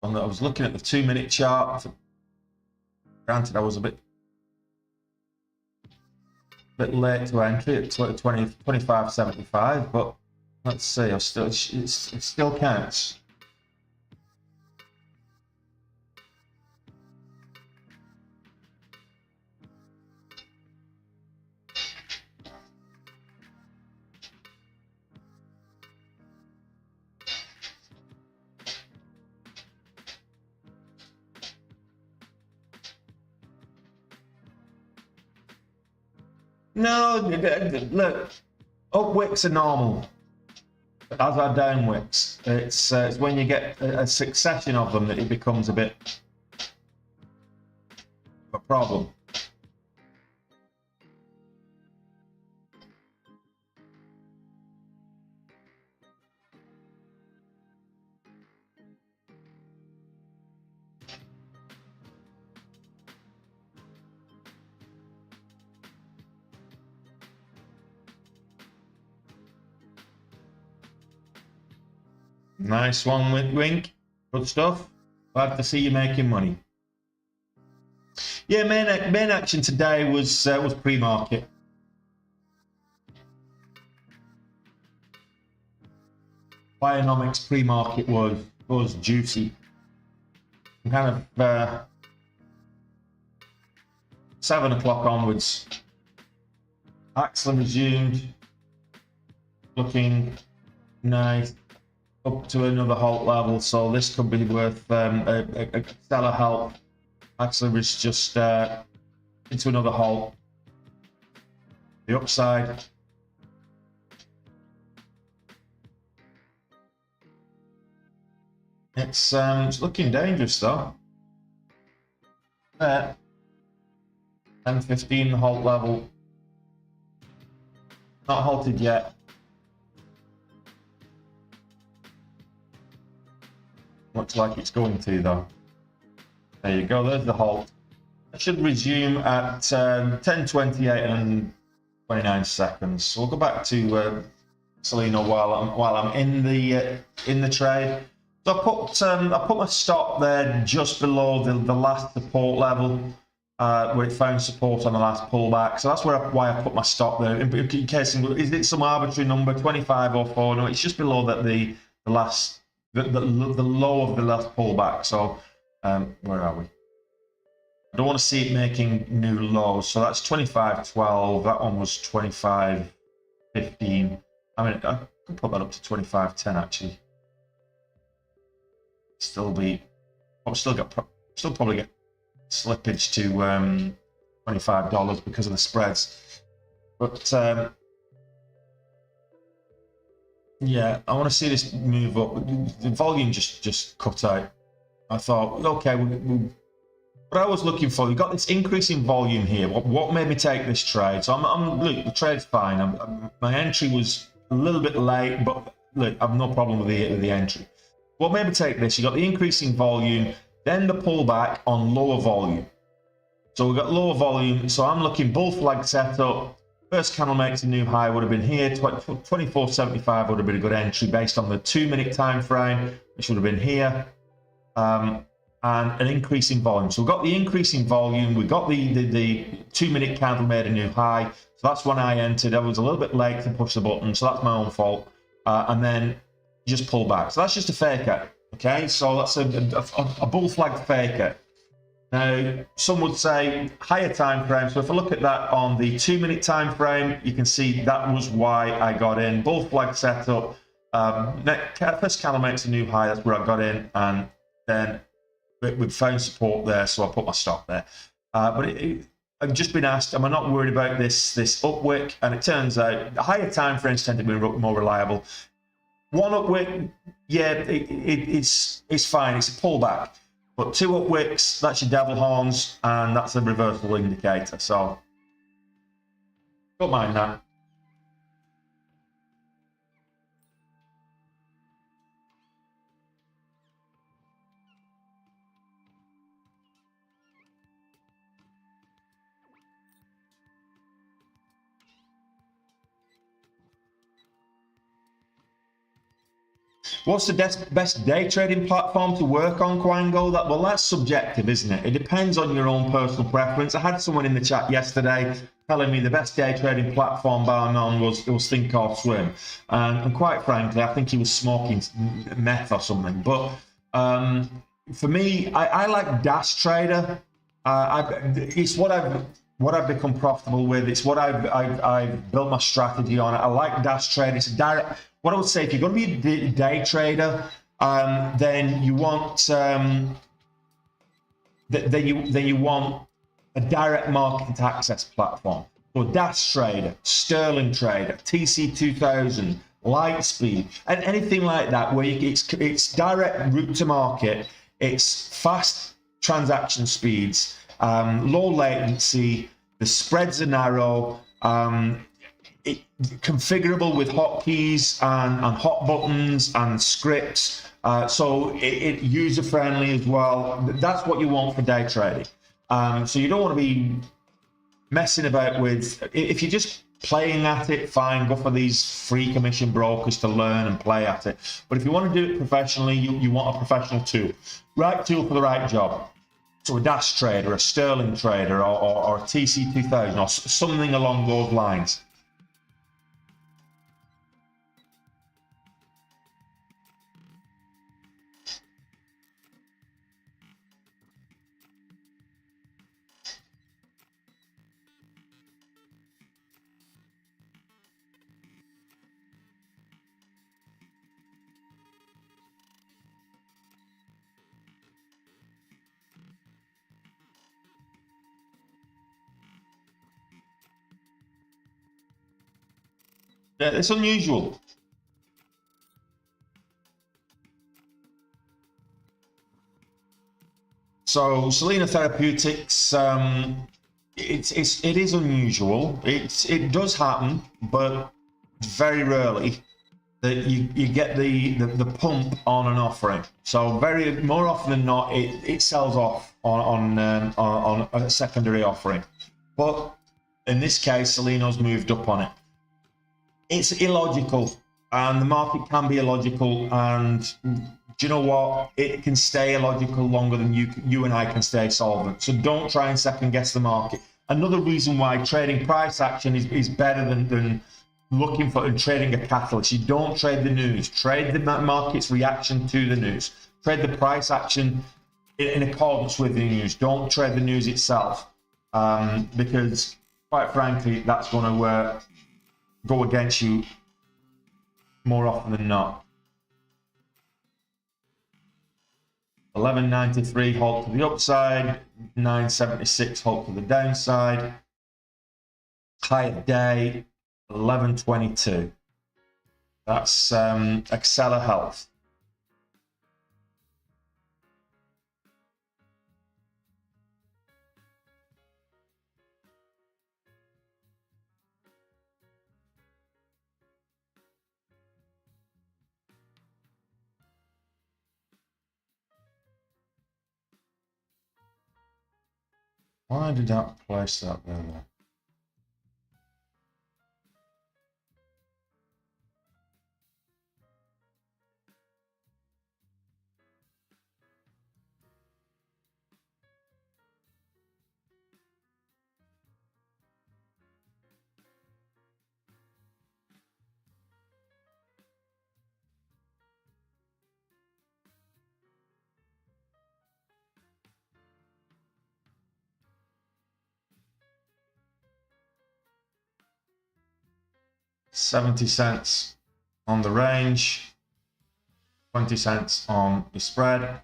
Speaker 1: I was looking at the 2-minute chart. Granted, I was a bit late to entry at 25.75, but let's see. It still counts. No, look, up wicks are normal, as are down wicks. It's when you get a succession of them that it becomes a bit of a problem. Nice one, Wink. Good stuff. Glad to see you making money. Yeah, main action today was pre-market. Bionomics pre-market was juicy. Kind of 7 o'clock onwards. Axel resumed, looking nice. Up to another halt level, so this could be worth a stellar help. Axel was just into another halt. The upside. It's looking dangerous though. 10-15 halt level. Not halted yet. Looks like it's going to though. There you go, there's the halt. It should resume at 10:28 and 29 seconds. So we'll go back to Selena while I'm in the trade. So I put my stop there just below the last support level, where it found support on the last pullback. So that's why I put my stop there. In case, is it some arbitrary number, 25.04? No, it's just below that the last. The low of the last pullback. So where are we? I don't want to see it making new lows. So that's 25.12. That one was 25.15. I mean, I could put that up to 25.10 actually. Still probably get slippage to $25 because of the spreads. But yeah, I want to see this move up. The volume just cut out. I thought, okay, what I was looking for, you got this increasing volume here. What made me take this trade? So look, the trade's fine. My entry was a little bit late, but look, I've no problem with the entry. What made me take this? You got the increasing volume, then the pullback on lower volume. So we've got lower volume. So I'm looking bull flag setup. First candle makes a new high, would have been here. 24.75 would have been a good entry based on the 2-minute time frame, which would have been here. And an increase in volume. So we've got the increase in volume. We've got the 2-minute candle made a new high. So that's when I entered. I was a little bit late to push the button, so that's my own fault. And then just pull back. So that's just a fake out. Okay, so that's a bull flag fake out. Now, some would say higher time frame. So if I look at that on the 2-minute time frame, you can see that was why I got in. Bull flag setup. First candle makes a new high. That's where I got in, and then we've found support there, so I put my stop there. But I've just been asked, am I not worried about this upwick? And it turns out higher time frames tend to be more reliable. One upwick, yeah, it's fine. It's a pullback. But 2 upwicks, that's your devil horns, and that's a reversal indicator. So don't mind that. What's the best day trading platform to work on, Quango? Well, that's subjective, isn't it? It depends on your own personal preference. I had someone in the chat yesterday telling me the best day trading platform bar none was Think or Swim. And quite frankly, I think he was smoking meth or something. But for me, I like Dash Trader. It's what I've become profitable with. It's what I've built my strategy on. I like Dash Trader. It's a direct. What I would say, if you're going to be a day trader, then you want you want a direct market access platform. So Dash Trader, Sterling Trader, TC2000, Lightspeed, and anything like that, where it's direct route to market. It's fast transaction speeds, low latency. The spreads are narrow. Configurable with hotkeys and hot buttons and scripts, so it user friendly as well. That's what you want for day trading. So you don't want to be messing about with. If you're just playing at it, fine, go for these free commission brokers to learn and play at it. But if you want to do it professionally, you want a professional tool, right tool for the right job. So a Dash Trader, a Sterling Trader, or a TC2000, or something along those lines. It's unusual. So Selena Therapeutics, it is unusual. It does happen, but very rarely that you get the pump on an offering. So more often than not, it sells off on a secondary offering. But in this case, Selena's moved up on it. It's illogical, and the market can be illogical, and do you know what? It can stay illogical longer than you and I can stay solvent. So don't try and second guess the market. Another reason why trading price action is better than looking for and trading a catalyst. You don't trade the news. Trade the market's reaction to the news. Trade the price action in accordance with the news. Don't trade the news itself, because quite frankly, that's going to go against you more often than not. 1193 halt to the upside, 976 halt to the downside. High of day 1122. That's Accela Health. Why did that place that there then? $0.70 on the range, 20 cents on the spread.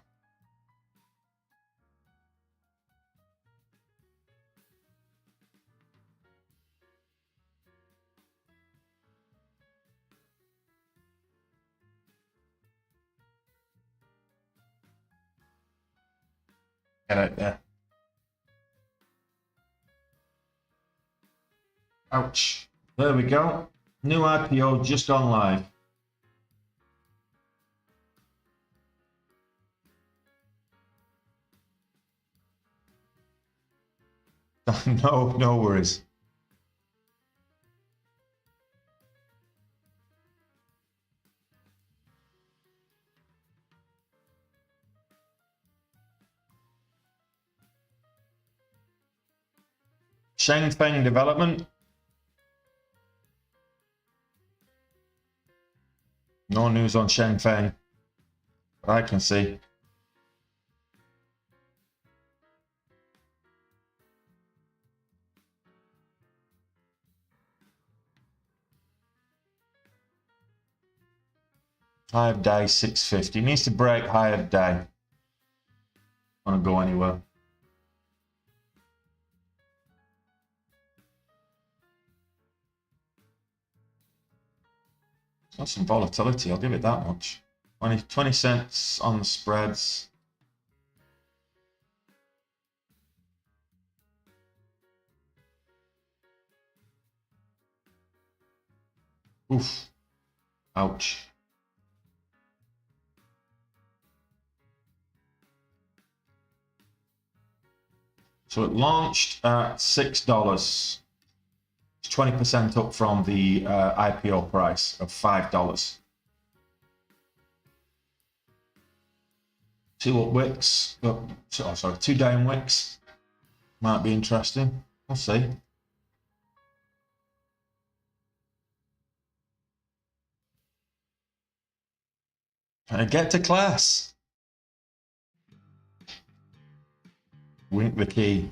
Speaker 1: Get out there. Ouch. There we go. New IPO just gone live. No worries. Shengfeng Development. No news on Shengfeng, but I can see. High of day 650. Needs to break high of day. Want to go anywhere. Got some volatility, I'll give it that much. 20 cents on the spreads. Oof. Ouch. So it launched at $6. It's 20% up from the IPO price of $5. Two up Wicks, sorry, two down Wicks. Might be interesting. We'll see. Can I get to class? Wink the key.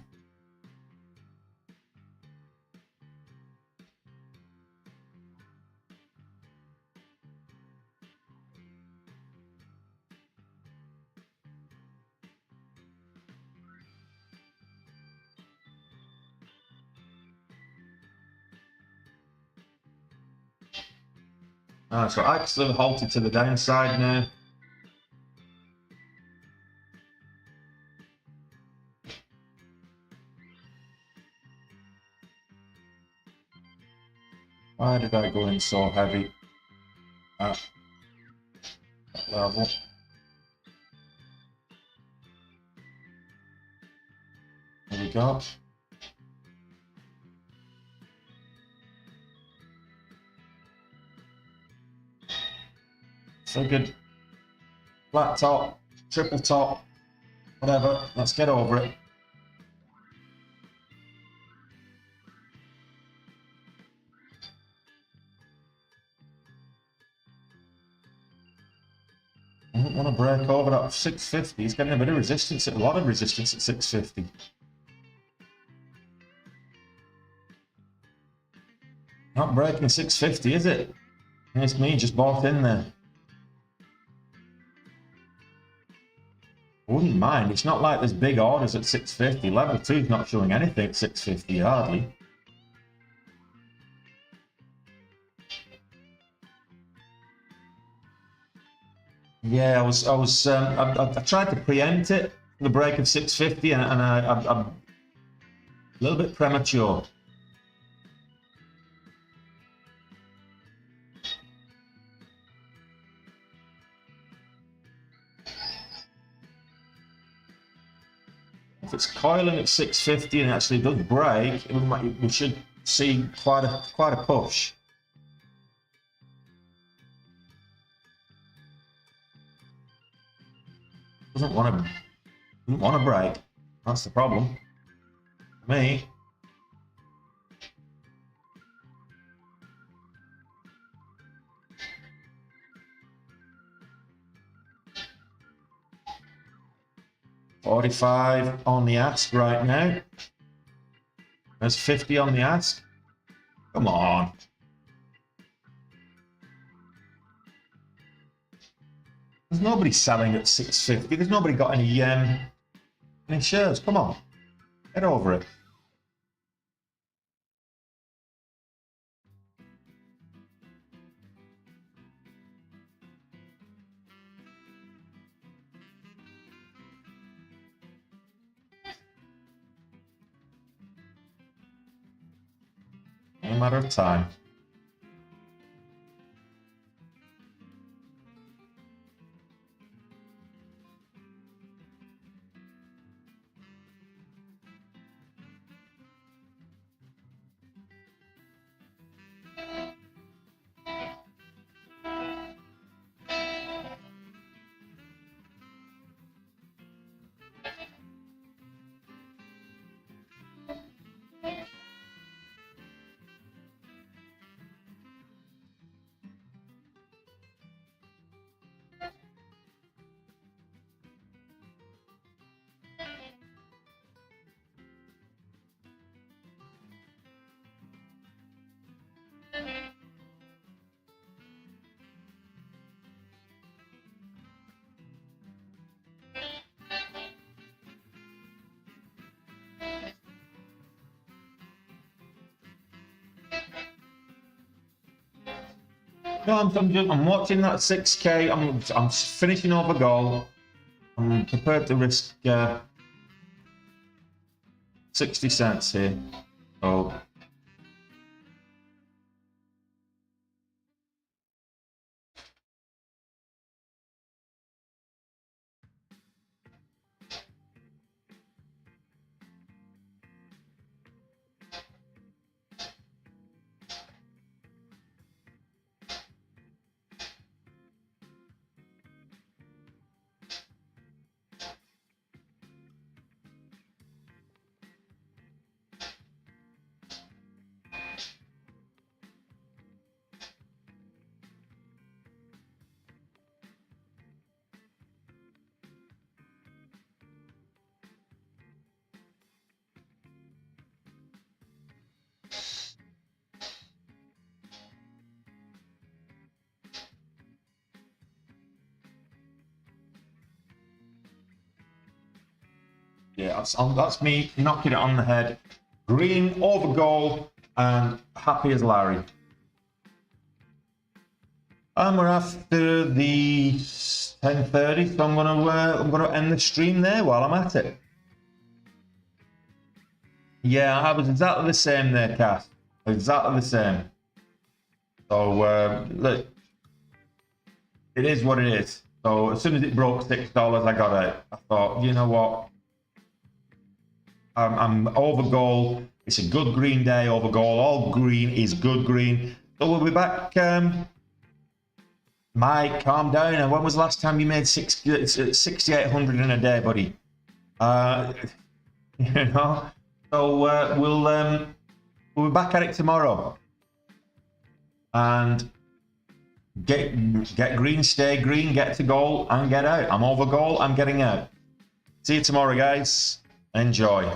Speaker 1: So actually halted to the downside now. Why did I go in so heavy at that level? There we go. So good. Flat top, triple top, whatever. Let's get over it. I don't want to break over that 650. He's getting a bit of resistance, a lot of resistance at 650. Not breaking 650, is it? It's me just bought in there. I wouldn't mind. It's not like there's big orders at 650. Level 2 is not showing anything at 650 hardly. Yeah, I tried to preempt it, the break of 650, and I'm a little bit premature. If it's coiling at 650 and it actually does break, we should see quite a push. Doesn't want to break. That's the problem. For me. $45 on the ask right now. There's 50 on the ask. Come on. There's nobody selling at 650. There's nobody got any shares. Come on. Get over it. No matter of time. No, I'm watching that 6K. I'm finishing over goal. I'm prepared to risk 60 cents here. Oh. Yeah, that's me knocking it on the head. Green over goal and happy as Larry. And we're after the 10:30, so I'm gonna end the stream there while I'm at it. Yeah, I was exactly the same there, Cass. Exactly the same. So look, it is what it is. So as soon as it broke $6, I got out. I thought, you know what? I'm over goal. It's a good green day over goal. All green is good green. So we'll be back. Mike, calm down. And when was the last time you made 6,800 in a day, buddy? You know. So we'll be back at it tomorrow. And get green, stay green, get to goal, and get out. I'm over goal. I'm getting out. See you tomorrow, guys. Enjoy.